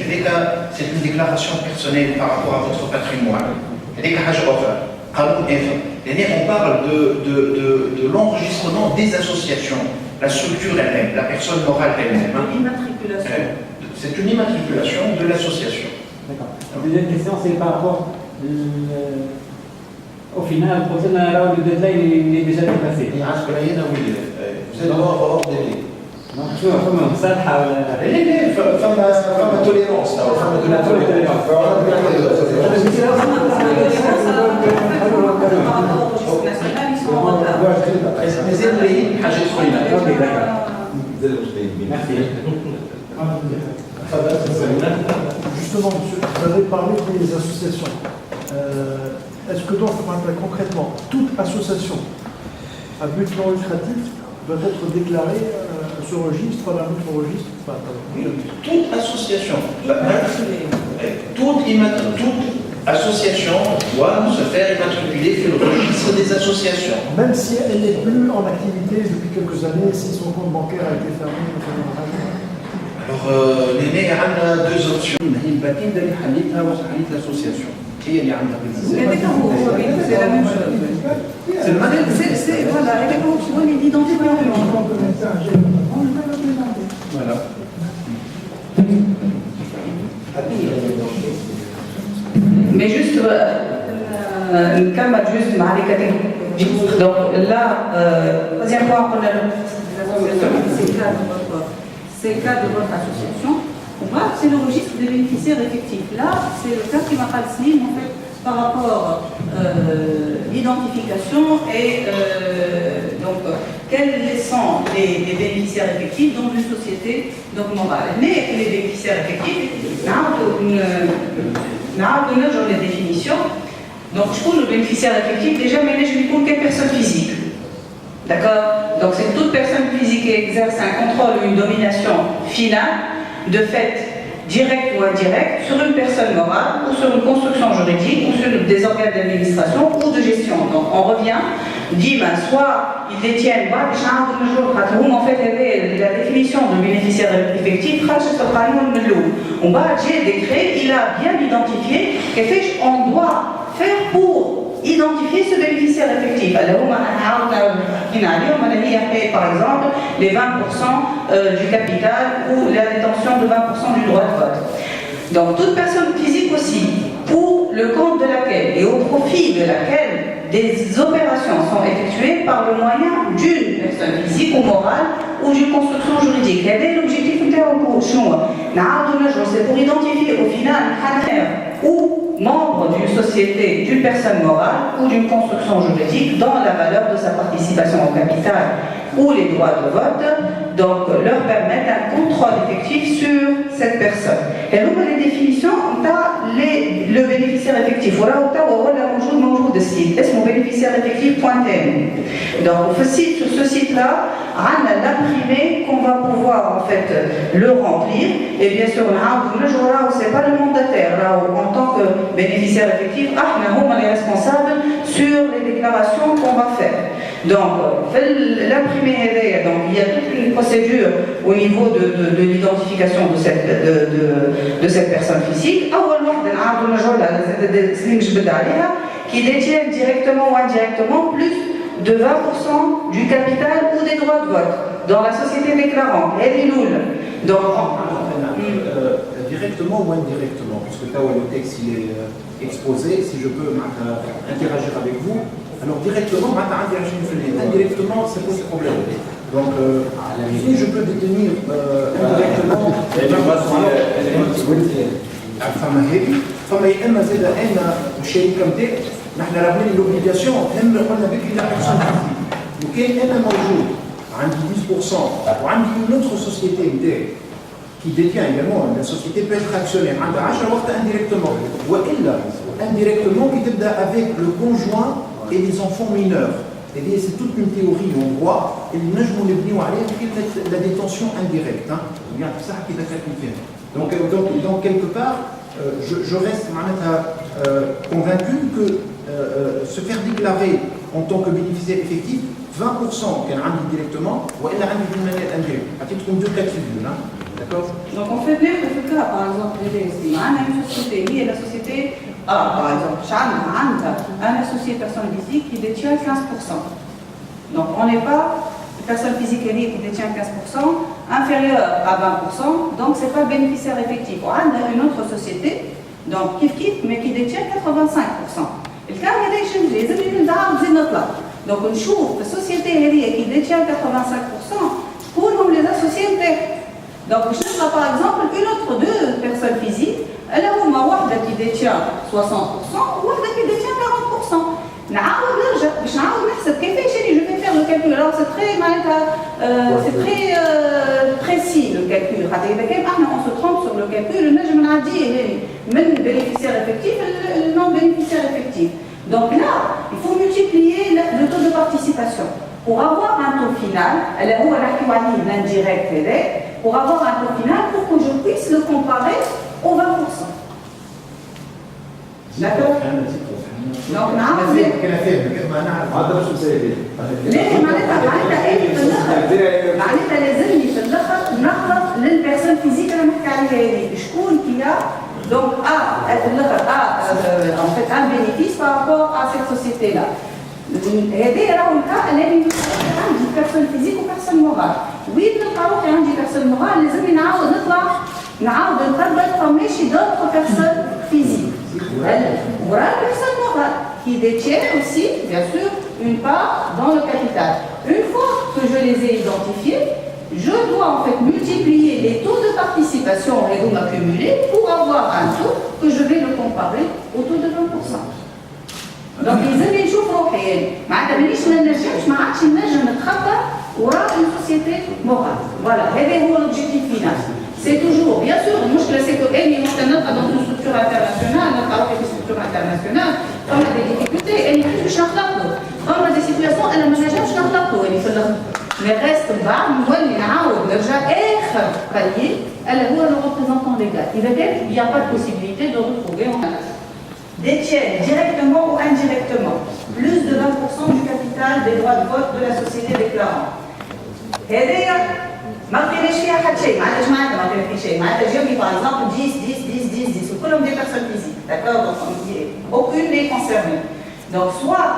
c'est une déclaration personnelle par rapport à votre patrimoine. On parle de l'enregistrement des associations, la structure elle-même, la personne morale elle-même. L'immatriculation. C'est une immatriculation de l'association. D'accord. La deuxième question, c'est par rapport au final, le deadline est déjà dépassé. Vous êtes hors délai. Donc, je vois comment ça, فما tolérance Justement, monsieur, vous avez parlé des associations. Est-ce que donc, concrètement, toute association à but non lucratif doit être déclarée à ce registre, à un autre registre? Toute association, toute association doit se faire immatriculer sur le registre des associations. Même si elle n'est plus en activité depuis quelques années, si son compte bancaire a été fermé. Alors, l'aîné a deux options. Il va d'aller à l'association. هي اللي عندها C'est la même chose. C'est le modèle. Voilà, l'identification. Voilà. Mais juste, comme juste les catégories. Donc là, troisième point, on a c'est le cas de votre association. C'est le registre des bénéficiaires effectifs. Là, c'est le cas qui m'a passé en fait par rapport à l'identification et donc quels sont les bénéficiaires effectifs dans une société donc morale. Mais les bénéficiaires effectifs, nous avons les définitions. Donc je trouve le bénéficiaire effectif déjà mais je lui trouve quelle personne physique. D'accord? Donc c'est toute personne physique qui exerce un contrôle ou une domination finale, de fait direct ou indirect, sur une personne morale ou sur une construction juridique ou sur des organes d'administration ou de gestion. Donc on revient, dit soit ils détiennent, en fait la définition de bénéficiaire effectif, on va j'ai décret, il a bien identifié qu'on doit faire pour identifier ce bénéficiaire effectif. Alors, par exemple, les 20% du capital ou la détention de 20% du droit de vote. Donc, toute personne physique aussi, pour le compte de laquelle et au profit de laquelle des opérations sont effectuées par le moyen d'une personne physique ou morale ou d'une construction juridique. Quel est l'objectif c'est pour identifier au final ou membre d'une société, d'une personne morale ou d'une construction juridique dans la valeur de sa participation au capital ou les droits de vote, donc leur permettre un contrôle effectif sur cette personne. Et donc les définitions, on a le bénéficiaire effectif. Voilà, on a de site. Est-ce mon bénéficiaire effectif.tm. Donc sur ce site-là, on a l'imprimé qu'on va pouvoir en fait le remplir. Et bien sûr, c'est pas le mandataire. Là, en tant que bénéficiaire effectif, on est responsable sur les déclarations qu'on va faire. Donc, l'imprimé, donc il y a toute une procédure au niveau de l'identification de cette personne physique. Qui détiennent directement ou indirectement plus de 20% du capital ou des droits de vote dans la société déclarante. Donc, directement ou indirectement, puisque là où le texte il est exposé, si je peux interagir avec vous, alors directement, indirectement, c'est pas ce problème. Donc, si je peux détenir indirectement, فما يا اما زاد ان الشركه نتاعي نحن راهو لوبليغاسيون هم قلنا بك الى بيرسون وكان انا موجود عندي 10% وعندي une autre société نتاعي qui détient également, la société peut être actionnaire عندها 10 وقت indirectement والا indirectement qui تبدا avec le conjoint et les enfants mineurs. C'est toute une théorie en droit et nous نجموا نبنيو عليها في la détention indirecte. يعني بصح كي ذكرت فيها. Donc quelque part je reste convaincu que se faire déclarer en tant que bénéficiaire effectif 20% qu'elle a directement ou elle a d'une manière indirecte. À titre de deux cas de figure. La D'accord? Donc on fait bien que le cas, par exemple, on a une société, qui est la société A, par exemple, une associé personne physique qui détient 15%. Donc on n'est pas une personne physique qui détient 15%, inférieure à 20%, donc ce n'est pas bénéficiaire effectif. On a une autre société, donc kif, mais qui détient 85%. Le cas est changé, les amis là. Donc on trouve la société qui détient 85%, pour les associés. Donc, je sais par exemple une autre deux personnes physiques, elle a une qui détient 60% ou une qui détient 40%. Je vais faire le calcul. Alors, c'est très précis le calcul. On se trompe sur le calcul. On dit même le bénéficiaire effectif et le non bénéficiaire effectif. Donc là, il faut multiplier le taux de participation. Pour avoir un taux final, l'indirect, pour avoir un taux final, pour que je puisse le comparer au 20%. D'accord? Donc, personne physique donc en fait un bénéfice par rapport à cette société-là. هذه راهو الكا اللي عندي بيرسون فيزيك وبيرسون مورال. وين نلقاو في عندي بيرسون مورال لازم نعاود نطبق فماشي دوطخ بيرسون فيزيك. ورا بيرسون مورال qui détient aussi, bien sûr, une part dans le capital. Une fois que je les ai identifiés, je dois en fait multiplier les taux de participation et donc accumuler pour avoir un taux que je vais le comparer au taux de 20%. Donc لازم نشوف روحي معناتها مانيش ما نجمش ما عادش نجم نتخطى وراء une société morale. Voilà, هذا هو l'objectif final. C'est toujours, bien sûr, المشكلة c'est que أي وقت نبقى dans une structure internationale, نبقى في structure internationale, on a des difficultés, أي مش نخلقوا. On a des situations أنا ما نجمش نخلقوا اللي في الأخر. Mais reste بعد نولي نعاود نرجع آخر palier, اللي هو le représentant légal. إذا كان il n'y a pas de possibilité de retrouver en détiennent directement ou indirectement plus de 20% du capital des droits de vote de la société déclarante. هذايا ما لقيناش فيها حتى شيء، ما عندناش معناتها ما لقينا فيه شيء، معناتها جاوبي par exemple 10 وكلهم des personnes physiques، d'accord؟ Donc aucune n'est concernée. Donc soit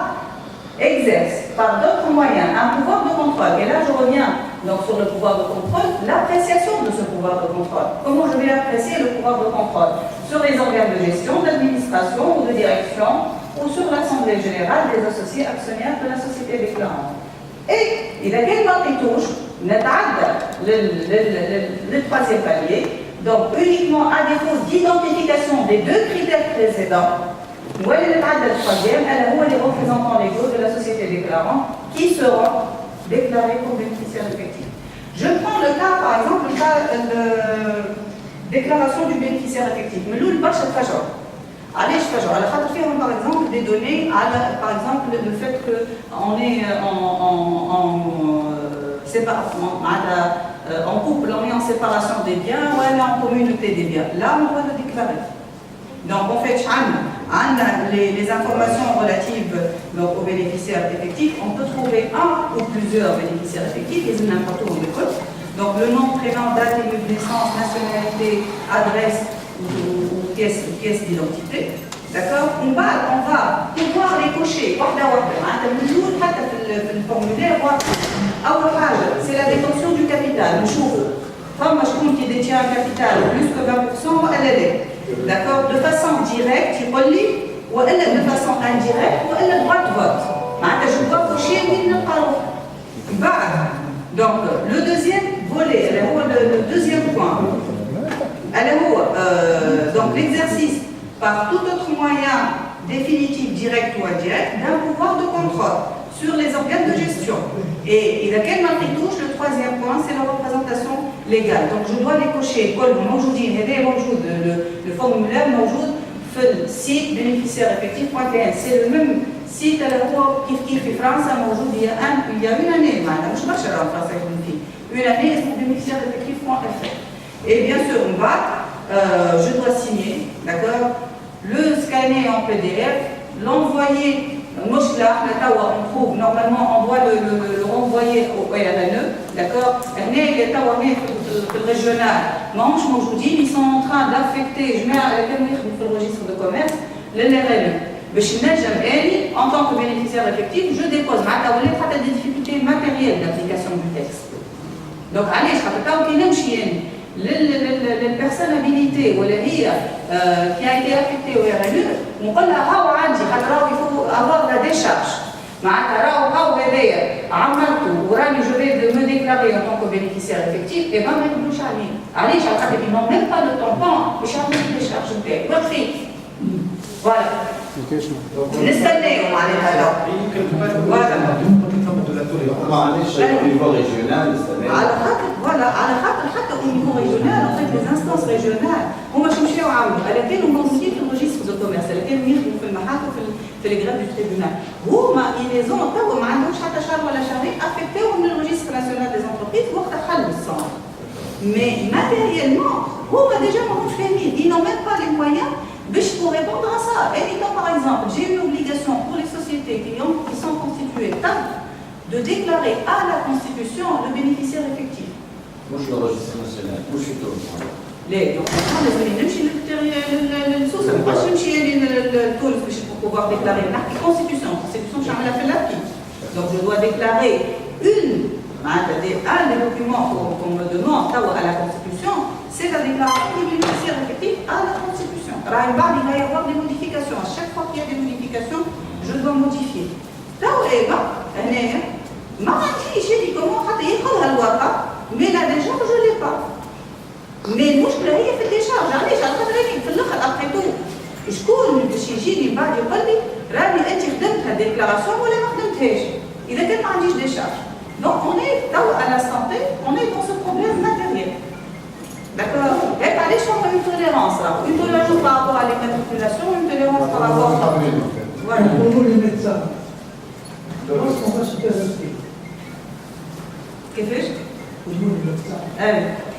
exerce par d'autres moyens un pouvoir de contrôle, et là je reviens donc sur le pouvoir de contrôle, l'appréciation de ce pouvoir de contrôle. Comment je vais apprécier le pouvoir de contrôle? Sur les organes de gestion, d'administration ou de direction, ou sur l'Assemblée générale des associés actionnaires de la société déclarante. Et il a quel touche le troisième palier, donc uniquement à défaut d'identification des deux critères précédents, le troisième, elle a les représentants légaux de la société déclarante qui seront déclarés comme bénéficiaires effectifs. Je prends le cas, par exemple, le cas de déclaration du bénéficiaire effectif. Mais l'où le bâche est fajor. Allez, je fajor. Alors, on fait par exemple des données, par exemple le fait qu'on est en couple, on est en séparation des biens, ou on est en communauté des biens. Là, on doit le déclarer. Donc, on fait les informations relatives donc, aux bénéficiaires effectifs. On peut trouver un ou plusieurs bénéficiaires effectifs, et c'est n'importe où on les cote. Donc, le nom, prénom, date et lieu de naissance, nationalité, adresse ou pièce d'identité. D'accord? On va pouvoir les cocher. Le formulaire, c'est la détention du capital. Comme je compte qui détient un capital plus que 20%, elle est. D'accord? De façon directe, tu peux lire, ou elle est de façon indirecte, ou elle a le droit de vote. Je dois cocher oui, ne pas. Donc, le deuxième volet, le deuxième point, donc l'exercice par tout autre moyen définitif, direct ou indirect, d'un pouvoir de contrôle sur les organes de gestion. Et il a quel marque touche? Le troisième point, c'est la représentation légale. Donc je dois les cocher. Le formulaire موجود في السيت bénéficiaire effectif.tn. C'est le même site اللي هو كيف في فرنسا موجود il y a une année معناتها مش برشا راهو فرنسا يكون فيه. Une année اسمه bénéficiaire effectif.fr. Et bien sûr on va, je dois signer, d'accord? Le scanner en PDF, l'envoyer. On trouve normalement on doit le renvoyer au RNE, d'accord? le régional, ils sont en train d'affecter, je mets le registre de commerce, le LRL. En tant que bénéficiaire effectif, je dépose des difficultés matérielles d'application du texte. Donc, allez, je les personnes habilitées qui a été affectée au RNU, on dit il faut avoir la décharge. Je vais me déclarer en tant que bénéficiaire effectif, et bien, ils n'ont même pas de tampon, je vais faire des décharges. Voilà. نستناهم على هذا. معلش au niveau régional voilà على خاطر حتى au niveau régional en fait les instances régionales هما شو مشاو عملوا على كانوا موجودين في الريجستر دو كوميرس على كانوا يخدموا في المحاكم في الجراف دو تريبيونال هما يليزون تو ما عندهمش حتى شهر ولا شهرين افكتيو من الريجستر ناسيونال دي زونتربريز وقت خلوا السنتر mais matériellement هما déjà ما همش فاهمين ils n'ont même pas les moyens pour répondre à ça. Évidemment, par exemple, j'ai une obligation pour les sociétés qui sont constituées de déclarer à la Constitution le bénéficiaire effectif. Moi, je suis le registre national. Moi, je suis tout. Pour pouvoir déclarer la Constitution. Donc, je dois déclarer un des documents qu'on me demande à la Constitution, c'est la déclaration du bénéficiaire effectif à la Constitution. Il va y avoir des modifications. À chaque fois qu'il y a des modifications, je dois modifier. J'ai dit comment la loi, mais la décharge, je ne l'ai pas. Mais nous, je l'ai fait décharge. Après tout, je connais que si j'ai dit, la déclaration, ou la il a tellement dit décharge. Donc, on est à la santé, on est dans ce problème matériel. D'accord. Et allez sur une tolérance là. Une tolérance par rapport à l'immatriculation, une tolérance par rapport à... Voilà. Pour nous les médecins, lorsqu'on va se faire inscrire. Qu'est-ce que c'est? Pour nous les médecins,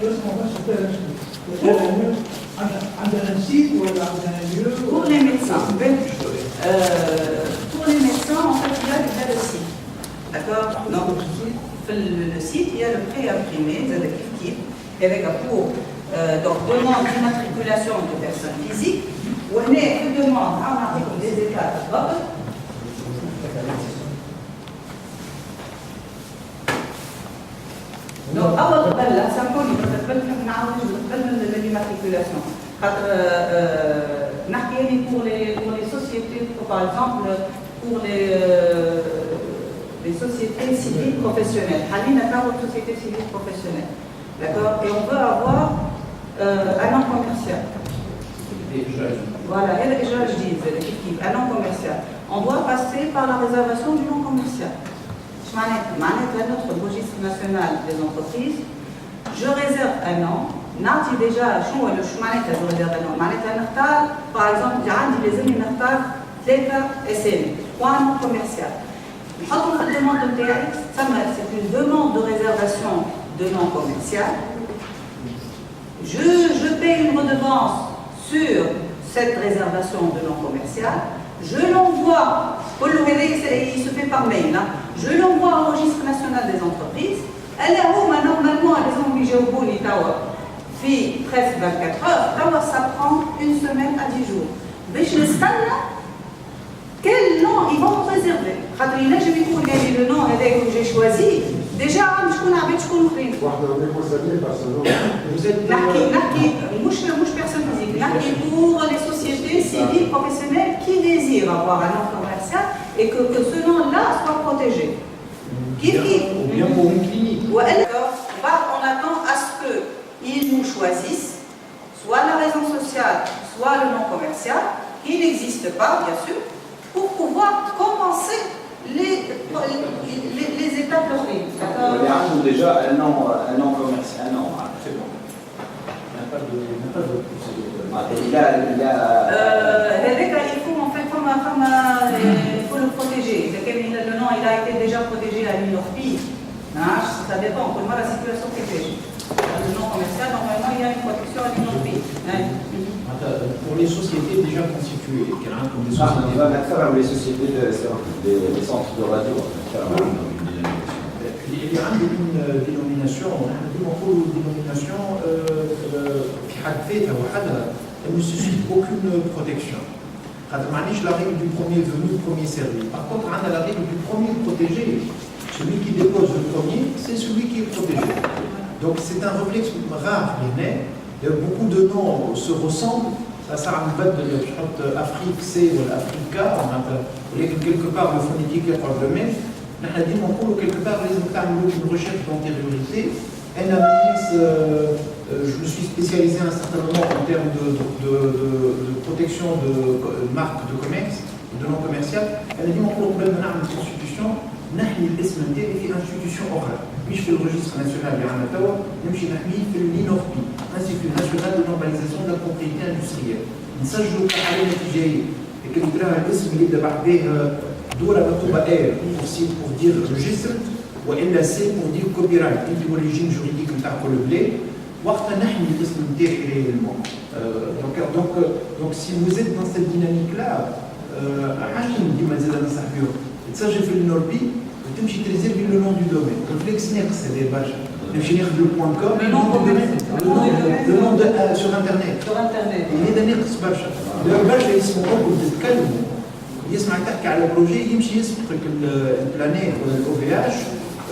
lorsqu'on va se faire inscrire. Un site ou un lieu? Pour les médecins, en fait, il y a le site. D'accord. Donc, le site, il y a le pré-imprimé, avec pour donc demande d'immatriculation de personnes physiques, où on est que demande un article des États de Bob. Donc, avant de faire la symbole, il faut faire l'immatriculation. Pour les sociétés, par exemple, pour les sociétés civiles professionnelles. Haline n'a pas de société civile professionnelle. D'accord. Et on veut avoir un nom commercial. Voilà, je dis, un nom commercial. On doit passer par la réservation du nom commercial. Notre registre national des entreprises, je réserve un nom. Nati déjà, je réserve un nom. Par exemple, les amis trois noms commerciaux. Quand on demande de TX, c'est une demande de réservation de nom commercial. Je paye une redevance sur cette réservation de nom commercial. Je l'envoie, il se fait par mail, je l'envoie au registre national des entreprises. Elle est où normalement, elles ont obligé au bout, puis presque 24 heures, ça prend une semaine à 10 jours. Mais je quel nom ils vont me réserver? Le nom que j'ai choisi. Déjà, je connais vous êtes personne physique. Pour les sociétés civiles professionnelles qui désirent avoir un nom commercial et que ce nom-là soit protégé. Ou bien pour une clinique. On attend à ce qu'ils nous choisissent soit la raison sociale, soit le nom commercial, qui n'existe pas, bien sûr, pour pouvoir commencer les étapes de Il y a déjà un nom commercial, un nom, c'est bon. Il n'y a pas de procédure. Il faut en fait, il faut le protéger. Le nom il a été déjà protégé à l'INORPI. Ça dépend, pour moi la situation qui fait. Le nom commercial, normalement il y a une protection à l'INORPI. Pour les sociétés déjà constituées, comme les sociétés, les sociétés des centres de radio. Il y a عنده une dénomination نحن ديما نقولوا dénomination في حد ذاتها وحدها elle ne suscite aucune protection. خاطر ما عنديش la règle du premier venu premier servi. Par contre on a la règle du premier protégé. Celui qui dépose le premier, c'est celui qui est protégé. Donc c'est un réflexe rare mais beaucoup de noms se ressemblent. Ça sert à Afrique C ou Afrique A, quelque part le phonétique est proche de même. Nous avons quelque part une recherche d'antériorité. Je me suis spécialisé à un certain moment en termes de protection de marques de commerce, de non commerciales. Elle a dit mon problème dans une constitution, نحمي الاسم نتاعي في انستيتيوشن اخرى مش في الريجستر ناسيونال اللي عندنا توا نمشي نحميه في الانوربي انستيتيو ناسيونال دو نورماليزاسيون دو بروبريتي اندستريال نسجلوا كحاله تجاريه لكن ترى الاسم اللي يبدا بعديه دوره مكتوبه ار pour dire registre والا سي pour dire copyright اللي هو الريجيم جوريديك نتاع كل بلاد وقتها نحمي الاسم نتاعي ريالمون donc si vous êtes dans cette dynamique là حاجه ديما زاد ننصح بهم تسجل في النوربي وتمشي تريزيرفي لو نون دو دومين ريفليكس ناقص هذا برشا نمشي ناخذ لو بوان كوم لو نون دو سور انترنت هذا ناقص برشا برشا يسمعوك وتتكلموا يسمع تحكي على بروجي يمشي يسبقك البلانيت ولا الاو في اش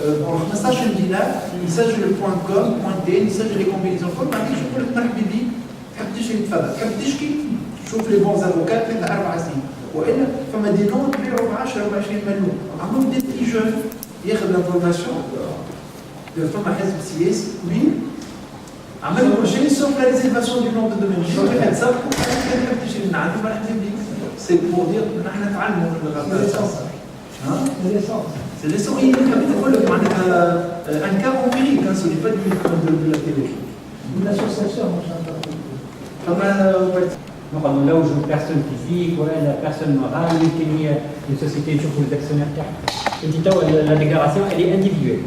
ب 15 دينار يسجل البوان كوم بوان تين يسجل لي كومبينيزون كل بعدين يقول لك مرحبا بك تحب تشري تفضل تحب تشكي شوف لي بونز افوكات ثلاث 4 سنين والا فما دي نون تبيعوا ب 10 و 20 مليون عمرهم دي بتي جون ياخذ لافورماسيون فما حزب سياسي كبير عمل بروجي سوف لا ريزيرفاسيون دو نون دو دومين شوف واحد سابقوا تحب تشري من عنده مرحبا بك سي بور دير نحن نتعلموا من الغلطات سي ليسون هي تقول لك معناتها ان كا امبيريك سو لي با دو لا تيلي l'association فما نقعد نلوجوا بيرسون فيزيك ولا بيرسون مورال يمكن هي السوسيتي نشوفوا الاكسيونير تاعها انت توا لا ديكلاراسيون اللي انديفيدويل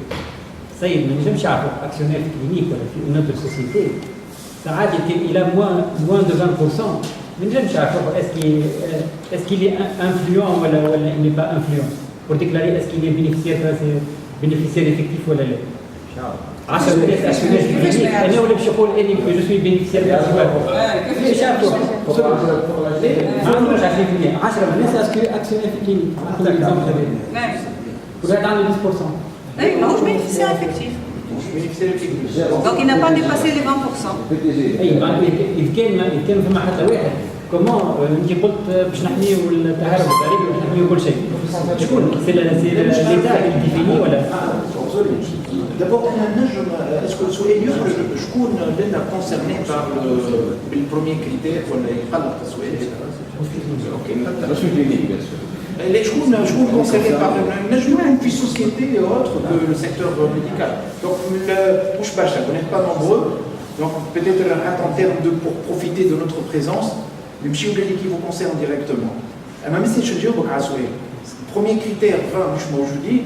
سيد ما نجمش يعرفوا اكسيونير في كلينيك ولا في اون اوتر سوسيتي ساعات الى موان دو 20% ما نجمش يعرفوا اسكي لي انفلونس ولا ني با انفلونس pour déclarer est-ce qu'il est bénéficiaire effectif ولا لا 10 مليون اكسيونير في كلينيك انا ولا باش يقول اني جو سوي بينيفيسيير كيفاش يعرفوا ما عندوش 10% 10 من الناس اسكو اكسيونير في كلينيك ناخذ اكزومبل هذا ولا عنده 10% اي ماهوش بينيفيسيير افكتيف دونك il n'a pas dépassé les 20%. اي إذا كان فما حتى واحد كومون انت قلت باش نحميو التهرب الضريبي باش نحميو كل شيء شكون سي ليتا اللي ديفيني ولا D'abord, est-ce que le souhait je connais concerné par le premier critère pour les Je suis clinique, bien sûr. Les choses concernées par une société et autres que le secteur médical. Donc, je ne connais pas nombreux. Donc, peut-être en termes de pour profiter de notre présence, même si qui vous concerne directement. Même si je dis le premier critère, je dis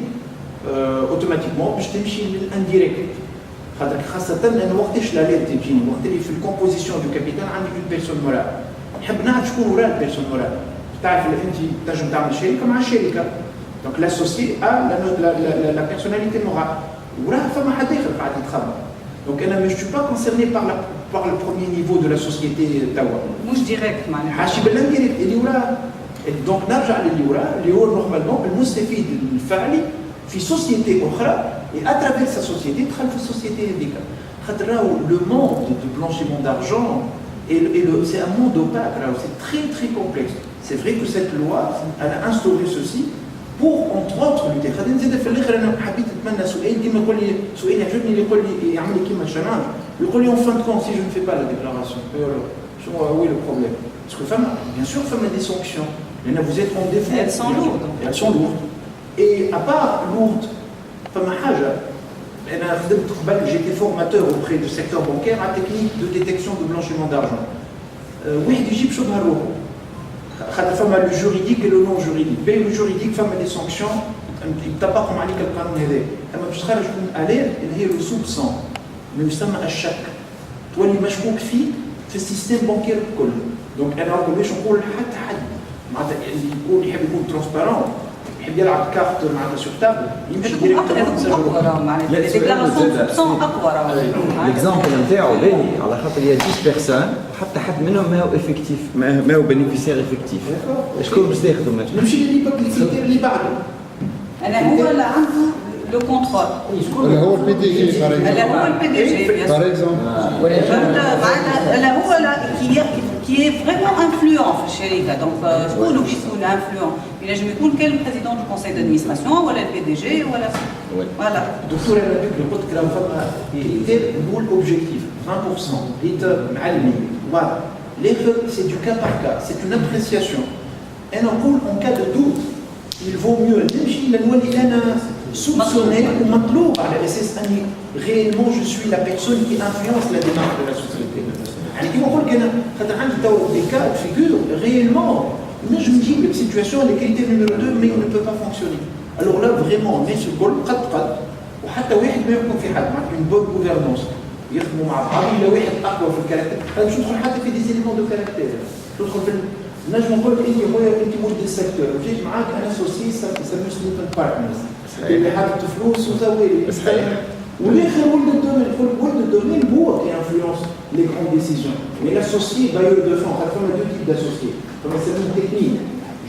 automatiquement باش تمشي للانديريكت خاطر خاصه لان وقتاش لا ليت تجيني وقت اللي في الكومبوزيسيون دو كابيتال عندي اون بيرسون مورال نحب نعرف شكون وراء البيرسون مورال تعرف انت تنجم تعمل شركه مع الشركه دونك لاسوسي لا بيرسوناليتي مورال وراها فما حد اخر قاعد يتخبر دونك انا مش با كونسيرني par le premier niveau de la société توا مش ديريكت معناها حاشي بالانديريكت اللي وراها دونك نرجع للي وراها اللي هو نورمالمون المستفيد الفعلي في société أخرى et à travers sa société تدخل في société هذيك خاطر راهو le monde du blanchiment d'argent c'est un monde opaque راهو c'est très très complexe c'est vrai que cette loi elle a instauré ceci pour entre autres lutter خاطر نزيد في الاخر انا حبيت نتمنى سؤال ديما يقول لي سؤال يعجبني اللي يقول لي يعمل لي كيما الشناج يقول لي en fin de compte si je ne fais pas la déclaration où est le problème parce que bien sûr femme des sanctions vous êtes en défaut elles sont lourdes et à part lourde فما حاجه انا خدمت قبل j'étais formateur auprès du secteur bancaire à technique de détection de blanchiment d'argent واحد يجيب شبهه روحه خاطر فما لو جوريديك et le non juridique بين لو جوريديك فما دي سانكشن يطبقهم عليك القانون هذا اما باش تخرج من الير اللي هي لو سوبسون ما يسمى الشك تولي مشكوك فيه في السيستم بانكير الكل دونك انا باش نقول حتى حد معناتها اللي يحب يكون ترانسبارون يحب يلعب كارت معناتها sur table يمشي ديريكتومون Les déclarations de soupçon أقوى ليكزامبل نتاعو باهي على خاطر يا 10 بيرسون حتى حد منهم ما هو افكتيف ما هو بينيفيسير افكتيف شكون باش تاخذوا مثلا نمشي للكريتير اللي بعده أنا هو اللي عنده لو كونترول اللي هو البي دي جي اللي هو البي دي جي par exemple معناتها هو qui est vraiment influent في الشركة دونك شكون باش يكون influent ينجم يكون كان البريزيدون دو كونساي دادمينستراسيون ولا البي دي جي ولا فوالا دكتور انا بك قلت لك راه فما كريتير نقول اوبجيكتيف 20% ليتر معلمي فوالا ليتر سي دو كا بار كا سي اون ابريسياسيون انا نقول اون كا دو دوت il vaut mieux نمشي لنولي انا soupçonné ومطلوب على اساس اني réellement je suis la personne qui influence la démarche de la société. يعني كيما نقول لك انا خاطر عندي تو دي كا فيغور ريالمون نجم نجيب لك سيتواسيون اللي كريتير نيميرو 2 مي ne peut pas fonctionner. Alors là vraiment الناس الكل قد وحتى واحد ما يحكم في حد معناتها اون بون غوفرنونس يخدموا مع بعض الا واحد اقوى في الكاركتير انا باش ندخل حتى في دي زيليمون دو كاركتير تدخل في نجم نقول لك انت خويا انت ولد السيكتور جيت معاك انا سوسي سميو سليبن بارتنرز اللي حاطط فلوس وزوالي والاخر ولد الدومين هو qui influence les grandes décisions. Mais l'associé bailleur de fonds, il y a deux types d'associés. Il y a une technique,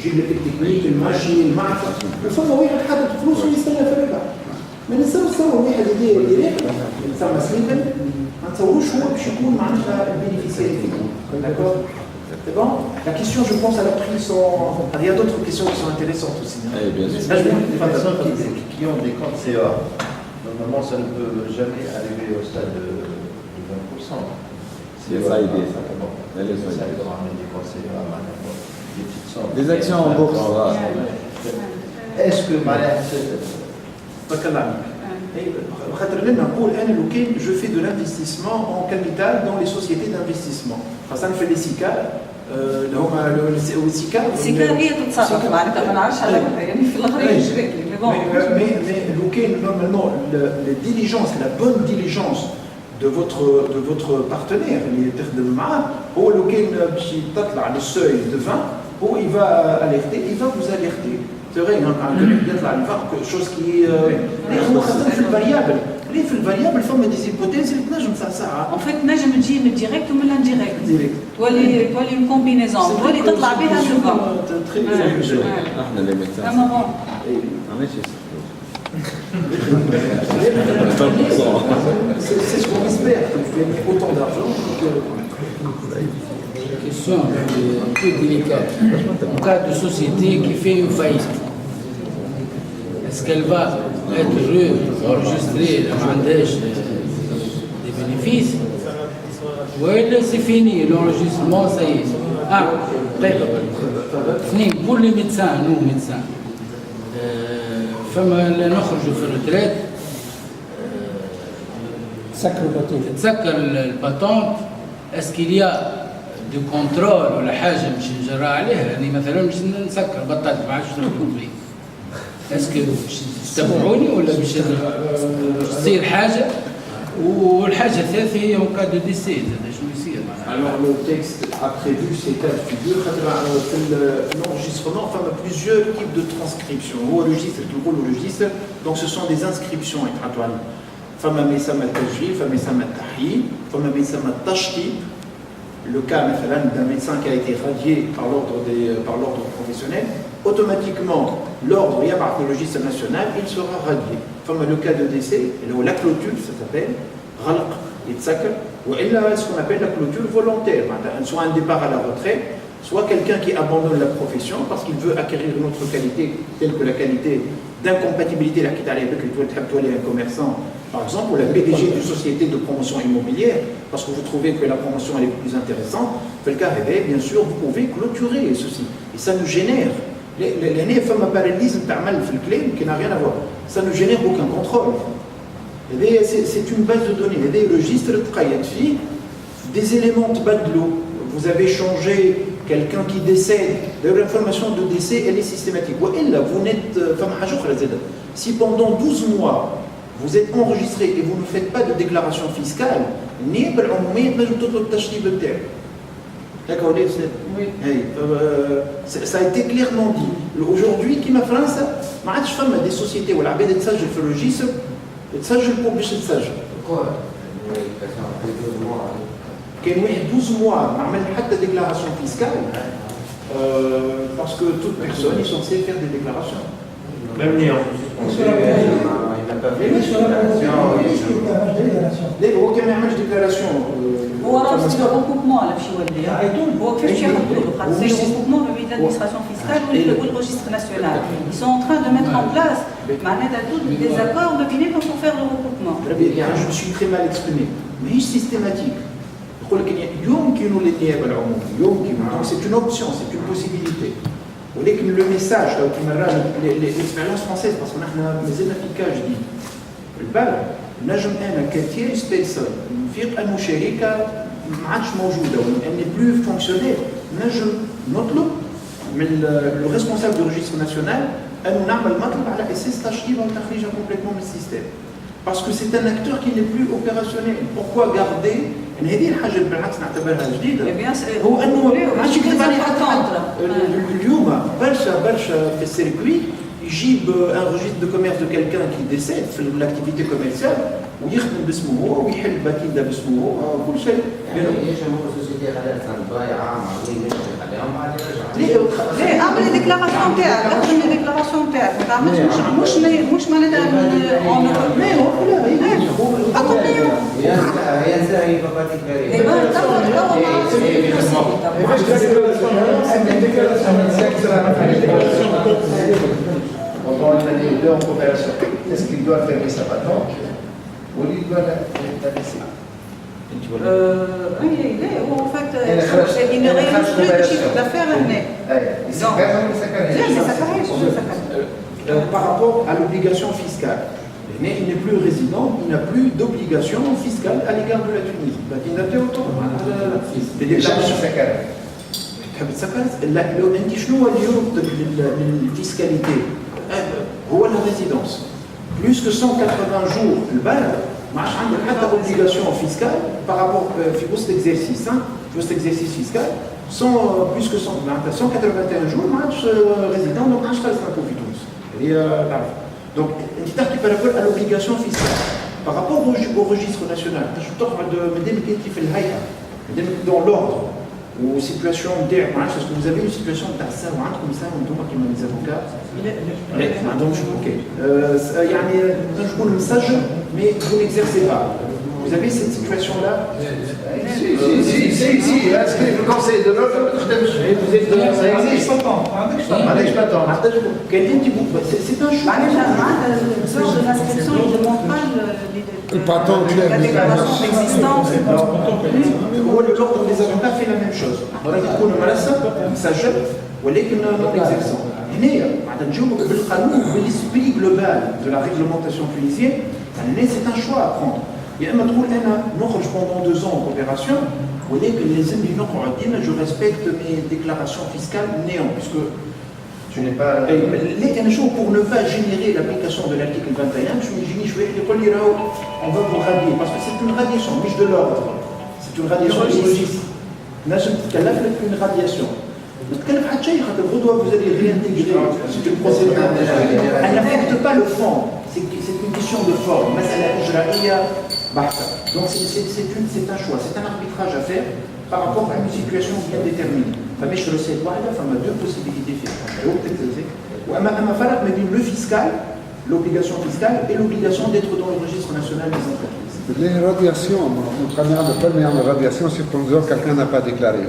j'ai le technique, une machine, une marque. Il faut que واحد حاطط فلوس ويستنى في الربح. ما نتصور واحد يدير يسمى سليبن ما نتصوروش هو باش يكون معناتها البينيفيسيار فيه. D'accord? C'est bon? La question, je pense, elle a pris son. Il y a d'autres questions qui sont intéressantes aussi. Oui, bien sûr. Les personnes qui ont des comptes CA, normalement, ça ne peut jamais arriver au stade de 20%. Les FAID. Ça aide à ramener des comptes CA, des petites sommes. Des actions en bourse. Est-ce que, je fais de l'investissement en capital dans les sociétés d'investissement. Ça me fait les SICAR. السيكار هي تتصرف معناتها ما نعرفش على يعني في الاخرين شريك لي mais normalement la diligence, la bonne diligence de votre partenaire اللي تخدم معاه هو لو كان باش تطلع للسوي de 20 هو il va alerter, il va vous alerter. C'est vrai, يطلع chose qui هو خاصة في الفاريابل. ليه في الفاريابل فما دي زيبوتيز اللي تنجم ساعة. En fait نجم تجي من الديريكت ومن الانديريكت. تولي اون كومبينيزون تولي تطلع بها للفوق. احنا اللي ميتين. ماشي. C'est ce qu'on espère, que vous gagnez autant d'argent que... Question un peu délicate. En cas de société qui fait une faillite, est-ce qu'elle va être enregistrée la mandage des bénéfices? Oui, c'est fini, l'enregistrement, ça y est. Pour les médecins, nous médecins, فما نخرجوا في الريتريت تسكر الباتونت اسكيل يا دو كونترول ولا حاجه مش نجرى عليها يعني مثلا مش نسكر بطلت ما عادش نخدم فيه اسكو باش تتبعوني ولا باش تصير حاجه والحاجه الثالثه هي اون كا دو ديسي هذا شنو يصير معناها. Alors le texte a prévu ces cas de figure l'enregistrement enfin plusieurs types de transcription. هو registre تقول registre donc ce sont des inscriptions إطراطوانية. فما ما يسمى التسجيل فما يسمى التحيي فما ما يسمى التشطيب. Le cas مثلا d'un médecin qui a été radié par l'ordre professionnel, automatiquement l'ordre يبعث le registre national, il sera radié. فما le cas de décès, la clôture ça s'appelle غلق يتسكر وإلا ce qu'on appelle la clôture volontaire, soit un départ à la retraite, soit quelqu'un qui abandonne la profession parce qu'il veut acquérir une autre qualité telle que la qualité d'incompatibilité là qui est avec un commerçant par exemple ou la PDG d'une société de promotion immobilière parce que vous trouvez que la promotion elle est plus intéressante, fait le cas bien sûr vous pouvez clôturer ceci et ça nous génère les femmes à parallélisme تعمل في الكلام qui n'a rien à voir, ça ne génère aucun contrôle. C'est une base de données, des registres des éléments de bas de l'eau. Vous avez changé quelqu'un qui décède. D'ailleurs, l'information de décès, elle est systématique. Vous n'êtes, si pendant 12 mois, vous êtes enregistré et vous ne faites pas de déclaration fiscale, D'accord, oui. Ça a été clairement dit. Aujourd'hui, qui m'a France, ما عادش فما des sociétés où العباد تسجل في الريجستر تسجل pour باش تسجل. كان واحد 12 mois ما عمل حتى déclaration fiscale parce que toute personne est censée faire des déclarations. Même Néant. ليه هو كان ما يعملش ديكلاراسيون هو راه سي لو ريكوبمون على باش يولي هو كيفاش يحطوا له خاطر سي لو ريكوبمون بين l'administration fiscale والregistre national. Ils sont en train de mettre en place معناتها des accords ما بيناتهم pour faire le recoupement. Je me suis très mal exprimé. ماهيش سيستيماتيك. يقول لك يمكن للنيابه العموميه يمكن donc c'est une option, c'est une possibilité. ولكن لو ميساج لو كيما راه ليكسبيريونس فرونسيز باسكو نحن مازلنا في كاج جديد. البال نجم انا كتيريس بيرسون نفيق انه شركه ما عادش موجوده واني بلو فونكسيونير نجم نطلب من لو ريسبونسابل دو ريجستر ناسيونال انه نعمل مطلب على اساس تشطيبها وتخريجها كومبليتمون من السيستم. باسكو سي ان اكتور كي ني بلو اوبيراسيونيل. بوركوا غاردي يعني هذه الحاجه بالعكس نعتبرها جديده هو انه ما عادش يكتب عليه حتى اليوم برشا في السيركوي يجيب ان ريجستر دو كوميرس دو كالكان كي ديسيد في الاكتيفيتي كوميرسيال ويخدم باسمه هو ويحل باكيدا باسمه هو وكل شيء. يجمعوا سوسيتي خلاص بايعه معروفين يخليهم بعد ليه اعمل لي ديكلاراسيون تاعك اخدم لي ديكلاراسيون تاعك ما تعملش مش معناتها هي ساهي باباتي كريم Quand on a les deux en coopération, est-ce qu'il doit fermer sa patente ou il doit la laisser? Oui, en fait, il ne réalise plus de chiffre d'affaires l'année. Par rapport à l'obligation fiscale, mais il n'est plus résident, il n'a plus d'obligation fiscale à l'égard de la Tunisie. Il n'a plus autant. Les déclarations تحب تسكر لو انت شنو هو اللي يربط الفيسكاليتي هو لا ريزيدونس بلوس كو 180 جور البلد ما عادش عندك حتى اوبليغاسيون فيسكال بارابور في وسط اكزرسيس في وسط اكزرسيس فيسكال بلوس كو 181 جور ما عادش ريزيدون دونك ما عادش خالص نعرفو في تونس هي تعرف دونك انت تحكي بارابور على لوبليغاسيون فيسكال بارابور au registre national باش تقعد مادامك انت في الهيئه مادامك دون لوردر وسيتواسيون نتاع ما عرفتش اسكو vous avez une situation تاع الساعه وعندكم ساعه وانتم كيما لي زافوكا لا ما عندهمش اوكي يعني تكون مسجل مي vous n'exercez pas. Vous avez cette situation là? Si, inscrit le conseil de l'ordre, vous êtes ça n'existe pas. C'est un choix. Le sort de l'inscription, il ne demande pas la déclaration d'existence. L'ordre des avocats fait la même chose. يكون مسجل ولكن non exerçant. هنا بعد نجاوبك بالقانون بالسبري جلوبال de la réglementation tunisienne. C'est un choix à prendre. يا اما تقول انا نخرج pendant 2 ans en coopération ولكن لازمني نقعد ديما جو ريسبكت مي ديكلاراسيون فيسكال نيون puisque tu n'es pas لكن انا شو pour ne pas générer l'application de l'article 21 شو يجيني شويه يقول لي راهو on va vous radier parce que c'est une radiation مش de l'ordre c'est une radiation du registre نجم تتكلف لك une radiation ما تتكلف حتى شيء خاطر غدوه vous allez réintégrer c'est une procédure elle n'affecte pas le fond c'est une question de forme مسألة إجرائية بحتة donc c'est un choix c'est un arbitrage à faire par rapport à une situation bien déterminée فمش رسالة واحدة فما deux possibilités فيها وأما فرق ما بين le fiscal l'obligation fiscale et l'obligation d'être dans le registre national des entreprises. Les radiations, la radiation, c'est quand quelqu'un n'a pas déclaré.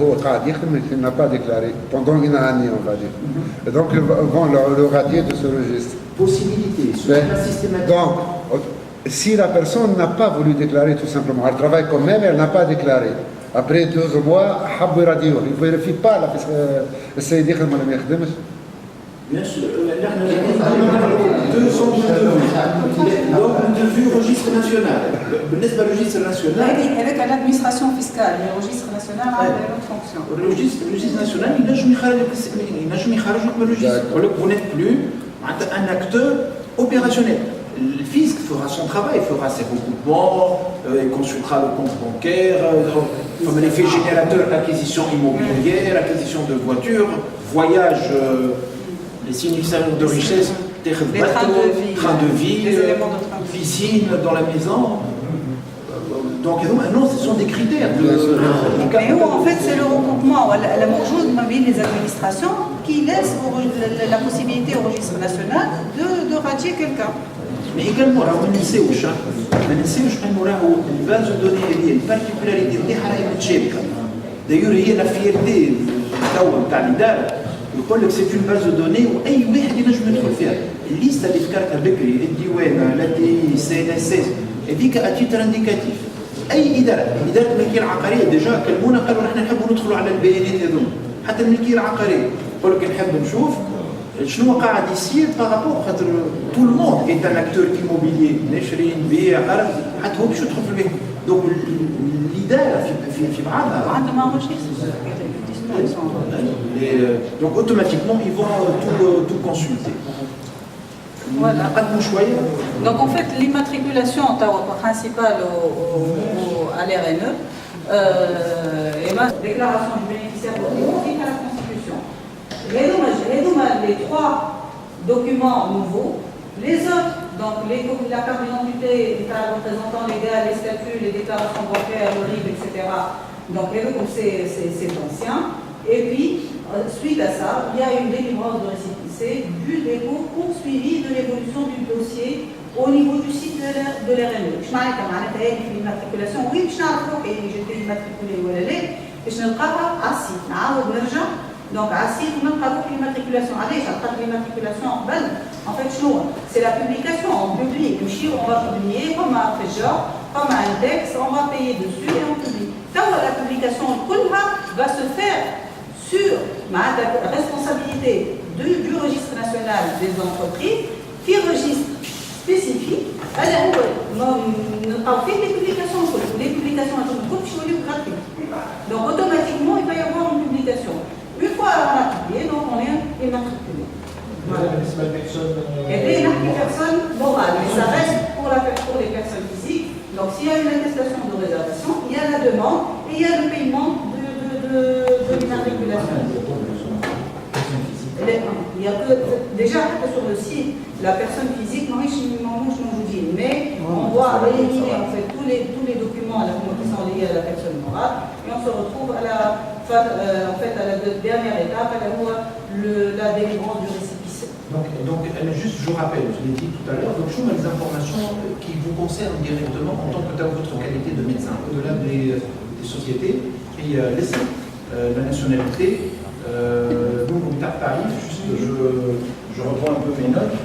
Il n'a pas déclaré pendant une année, on va dire. Et donc, ils vont le radier de ce registre. Possibilité, pas systématique. Donc, si la personne n'a pas voulu déclarer tout simplement, elle travaille quand même, elle n'a pas déclaré. Après 2 mois, il ne vérifie pas la السيد يخدم ولا ما يخدمش. Bien sûr, deux sont de vue registre national. بالنسبة للregistre national. Avec l'administration fiscale, le registre national a une autre fonction. Le registre national, il n'a jamais خرج من الregistre. Vous n'êtes plus un acteur opérationnel. le fisc fera son travail, fera ses recoupements, il consultera le compte bancaire, comme l'effet générateur d'acquisition immobilière, acquisition de voitures, voyage, les signes extérieurs de richesse, les trains de vie, les éléments de train de vie, piscine dans la maison. Donc non, ce sont des critères. Mais où en fait c'est le regroupement, la موجود ما بين les administrations qui laisse la possibilité au registre national de radier quelqu'un. Mais également, alors ما ننساوش انه راهو الباز دوني هذه البارتيكولاريتي نتاعها راهي متشابكه. دايور هي لا فيرتي توا نتاع الاداره يقول لك سي اون باز دو دوني واي واحد ينجم يدخل فيها. الليسته اللي ذكرتها بكري الديوان لا تي سي ان اس اس هذيك اتيتر انديكاتيف. اي اداره الملكيه العقاريه ديجا كلمونا قالوا نحن نحبوا ندخلوا على البيانات هذوما حتى الملكيه العقاريه يقول لك نحب نشوف شنو قاعد يصير بارابور خاطر تو لو موند ايت ان اكتور ايموبيليي نشري نبيع عرض حتى هو باش يدخل في البيت. دونك الاداره في بعضها عندما donc automatiquement ils vont tout consulter. Voilà. Donc en fait l'immatriculation principale à l'RNE, et ma déclaration du bénéficiaire identique à la Constitution. Les trois documents nouveaux, les autres, donc la carte d'identité, l'état représentant légal, les statuts, les déclarations bancaires, le RIB, etc. Donc c'est ancien. Et puis, suite à ça, il y a une délivrance de récépissé du dépôt poursuivi de l'évolution du dossier au niveau du site de l'RNE. Je m'arrête à l'immatriculation. Oui, je n'ai j'étais immatriculée ou elle est, et je ne pas à site. Donc, à site, on n'a pas l'immatriculation. Allez, j'attrape l'immatriculation en belle. En fait, c'est la publication en public. On va publier comme un genre, comme un index, on va payer dessus et on publie. Quand la publication va se faire sur la responsabilité du registre national des entreprises, qui registre spécifique, les publications sont gratuites. Donc automatiquement, il va y avoir une publication. Une fois on a publié, donc on est immatriculé. Voilà. Et les personnes morales, mais ça reste pour les personnes physiques. Donc s'il y a une attestation de réservation, il y a la demande et il y a le paiement de l'immatriculation. Il y a que, déjà sur le site, la personne physique, mais on doit éliminer en fait tous les documents qui sont liés à la personne morale et on se retrouve à la dernière étape, la délivrance du récépissé. Donc, juste, je rappelle, je l'ai dit tout à l'heure, donc je les informations qui vous concernent directement en tant que votre qualité de médecin, au-delà des sociétés, puis l'essai, la nationalité, donc au tarif, juste je reprends un peu mes notes.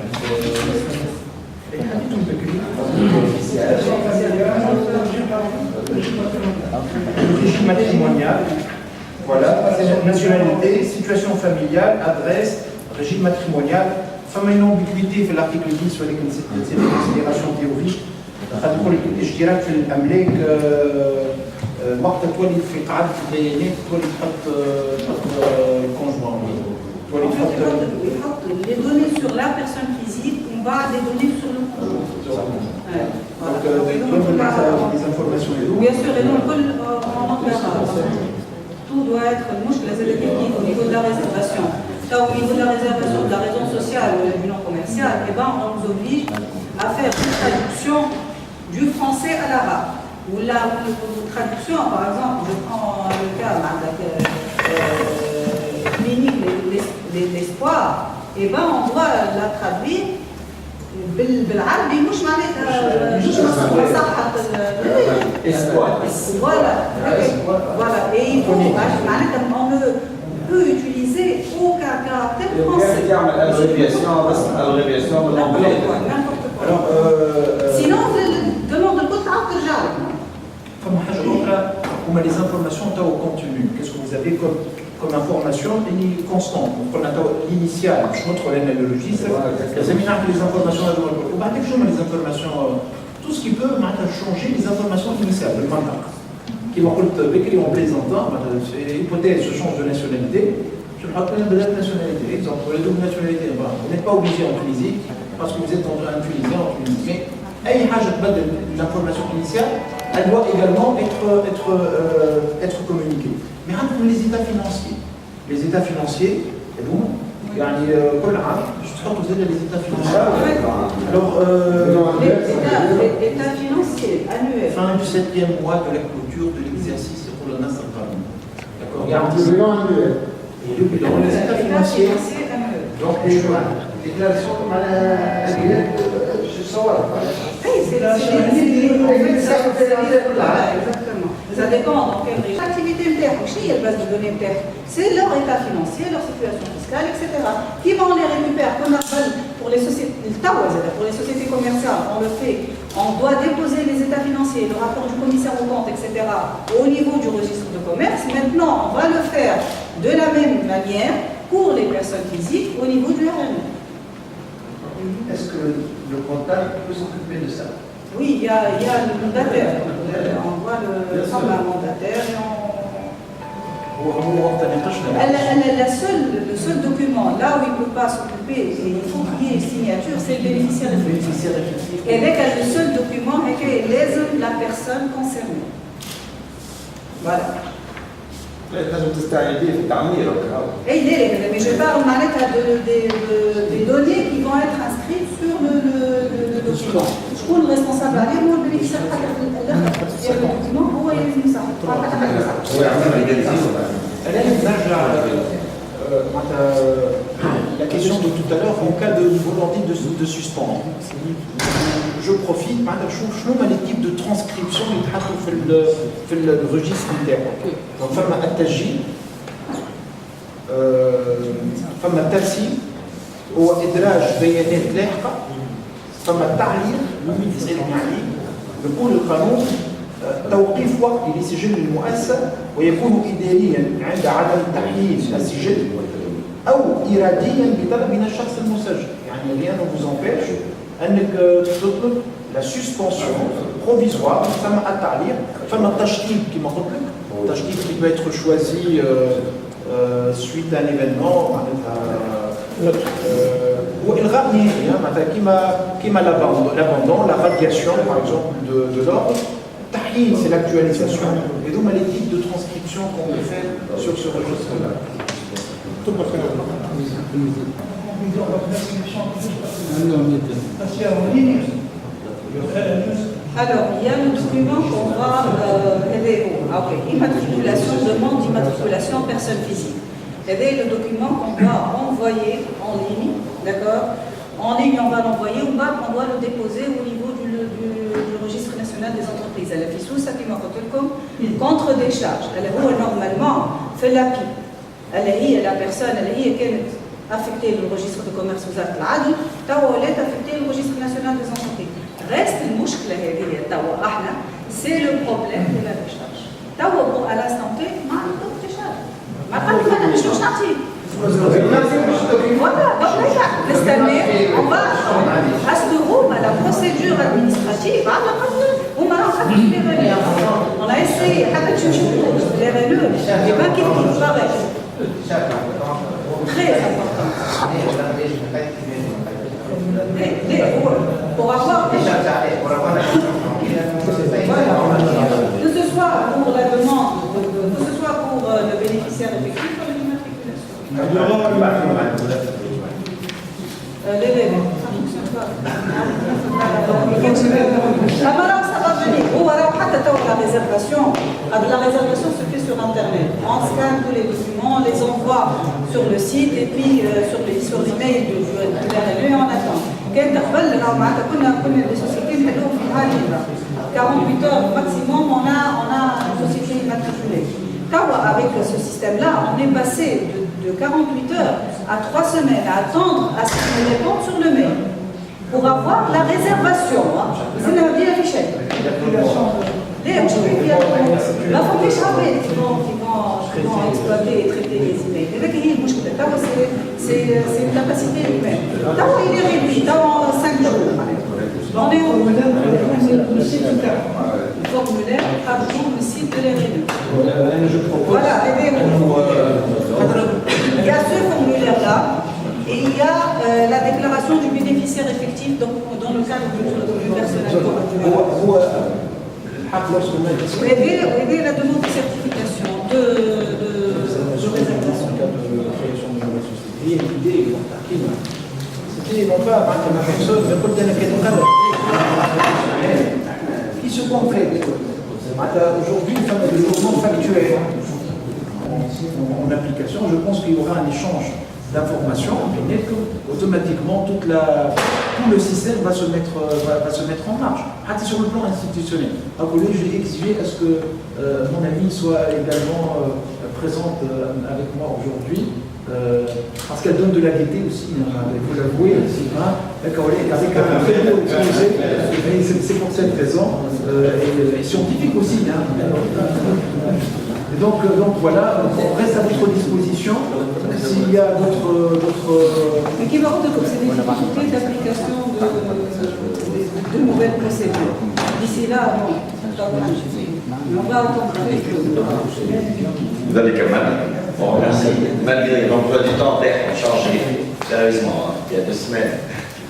Le régime matrimonial, voilà, nationalité, situation familiale, adresse, régime matrimonial, femme une ambiguïté في l'article 10 sur les considérations théoriques. Je dirais que الأملاك وقت تولي في قاعدة البيانات تولي تحط الكونجوان. Les données sur la personne physique, on va les donner sur le conjoint. Les informations. Bien sûr, et non, on en verra. Tout doit être technique au niveau de la réservation. Là, au niveau de la réservation de la raison sociale ou du non commercial, eh ben, on nous oblige à faire une traduction du français à l'arabe. Ou la traduction, par exemple, je prends le cas clinique l'espoir, et ben on doit la traduire بالعربي مش معناتها مش صحة voilà et il faut معناتها on ne peut utiliser aucun caractère français. Sinon demande de quoi ترجع لك. Comme les informations au contenu, qu'est-ce que vous avez comme information constante. Donc on a l'initial, je montre le registre, les informations, les informations, tout ce qui peut changer les informations initiales, le mandat. Qui m'a dit en plaisantant, l'hypothèse se change de nationalité, je me rappelle de la nationalité. Exemple, pour les doubles nationalités, vous n'êtes pas obligé en Tunisie, parce que vous êtes un Tunisien en Tunisie. Mais l'information initiale, elle doit également être communiquée. Mais entre les états financiers, et bon, يعني كل عام باش تحطوا زاد les états financiers. Alors, l'état financier annuel. Fin du 7e mois de la clôture de l'exercice pour le Nasr Qanun. D'accord. Le bilan annuel. Et le bilan, les états financiers. Donc, déclaration annuelle, je sens Exactement. Ça dépend dans quelle région. L'activité interne, la base de données interne, c'est leur état financier, leur situation fiscale, etc. Qui vont les récupérer comme pour les sociétés commerciales, on le fait. On doit déposer les états financiers, le rapport du commissaire aux comptes, etc. au niveau du registre de commerce. Maintenant, on va le faire de la même manière pour les personnes physiques au niveau du RN. Est-ce que le comptable peut s'occuper de ça? Oui, il y a le mandataire. On voit le mandataire et le seul document là où il ne peut pas s'occuper et il faut qu'il y ait une signature, c'est le bénéficiaire effectif. Et avec le seul document qui lèse la personne concernée. Voilà. Mais je parle des données qui vont être inscrites sur le document. Je trouve le responsable à dire, moi, le bénéficiaire le document, هو يلزم صح. La question de tout à l'heure, en cas de volonté de suspendre, je profite, je trouve les types de transcription qui sont dans le registre interne. Donc, فما التسجيل، فما الترسيم، هو إدراج بيانات لاحقة، فما التعليق، يقول القانون توقيف وقتي لسجل المؤسسة ويكون إداريا عند عدم تحييز السجل أو إراديا بطلب من الشخص المسجل. يعني rien ne vous empêche أنك تطلب la suspension provisoire, فما التعليق، فما التشطيب كما قلت لك، التشطيب qui peut être choisi suite à un événement. وإلغاء نهائي كما l'abandon, la radiation par exemple de l'ordre. Tahil, c'est l'actualisation. Et donc, les types de transcription qu'on peut faire sur ce registre-là. Alors, il y a le document qu'on va immatriculation, demande d'immatriculation personne physique. C'est le document qu'on doit envoyer en ligne, d'accord? En ligne, on va l'envoyer, on doit le déposer au niveau du registre national des entreprises. Elle a fait sous ça qui m'a comme contre des charges. Elle a normalement fait la PI. Elle a la personne, elle a affecté le registre de commerce aux actes l'adl, elle est affecté le registre national des entreprises. Reste le mouchkla, c'est le problème de la décharge. À l'instant T, ما عندهم décharge. ما قالوا أنا مش نعطي. Voilà, donc là, on va à ce groupe, à la procédure administrative, on a essayé, les RNE, et pas qu'il paraît. Très important. Pour avoir que ce soit pour la demande, que ce soit pour le bénéficiaire effectif ou l'immatriculation. Alors ça va venir. La réservation se fait sur Internet. On scanne tous les documents, on les envoie sur le site et puis sur les mails du RNE et on attend. Des sociétés 48 heures maximum, on a une société immatriculée. Avec ce système-là, on est passé de 48 heures à 3 semaines à attendre à ce qu'on réponde sur le mail pour avoir la réservation. C'est la vie affichée. La famille Chabet qui vont exploiter et traiter les emails. C'est une capacité humaine. Il est réduit dans 5 jours. On est au formulaire par jour le site de l'RNE. Voilà, il y a ce formulaire-là Et il y a la déclaration du bénéficiaire effectif dans le cadre du personnel. Oui, la demande de certification de réservation. C'était non pas ma personne, mais pour qui se complète. Aujourd'hui, le mouvement factuel en application, je pense qu'il y aura un échange d'informations, mais automatiquement tout le système va se mettre en marche. Sur le plan institutionnel, j'ai exigé à ce que mon amie soit également présente avec moi aujourd'hui. Parce qu'elle donne de la gaieté aussi, il faut l'avouer, avec un très beau projet, c'est pour cette raison, et scientifique aussi. Et donc voilà, on reste à votre disposition. S'il y a d'autres... Mais qui va rendre que c'est des difficultés d'application de nouvelles procédures. D'ici là, on va entendre avec Vous allez quand même. On remercie. Malgré l'emploi du temps, on changé sérieusement. Il y a 2 semaines,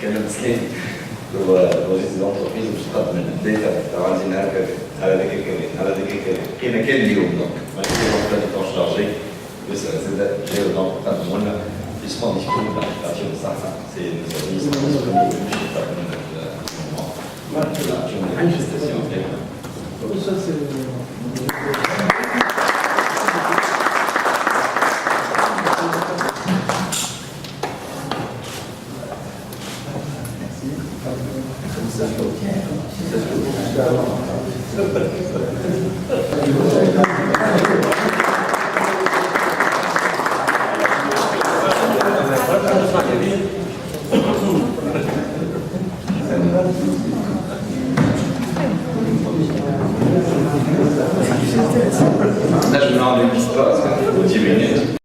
quand même, pour les entreprises, je crois que على ذكر كنا كل يوم ما كنا نقدر شارجي بس زاد جاو دونك قدموا لنا disponible pour l'application de ça. C'est les services disponibles chez chacun de la manifestation. Ça, c'est... Merci.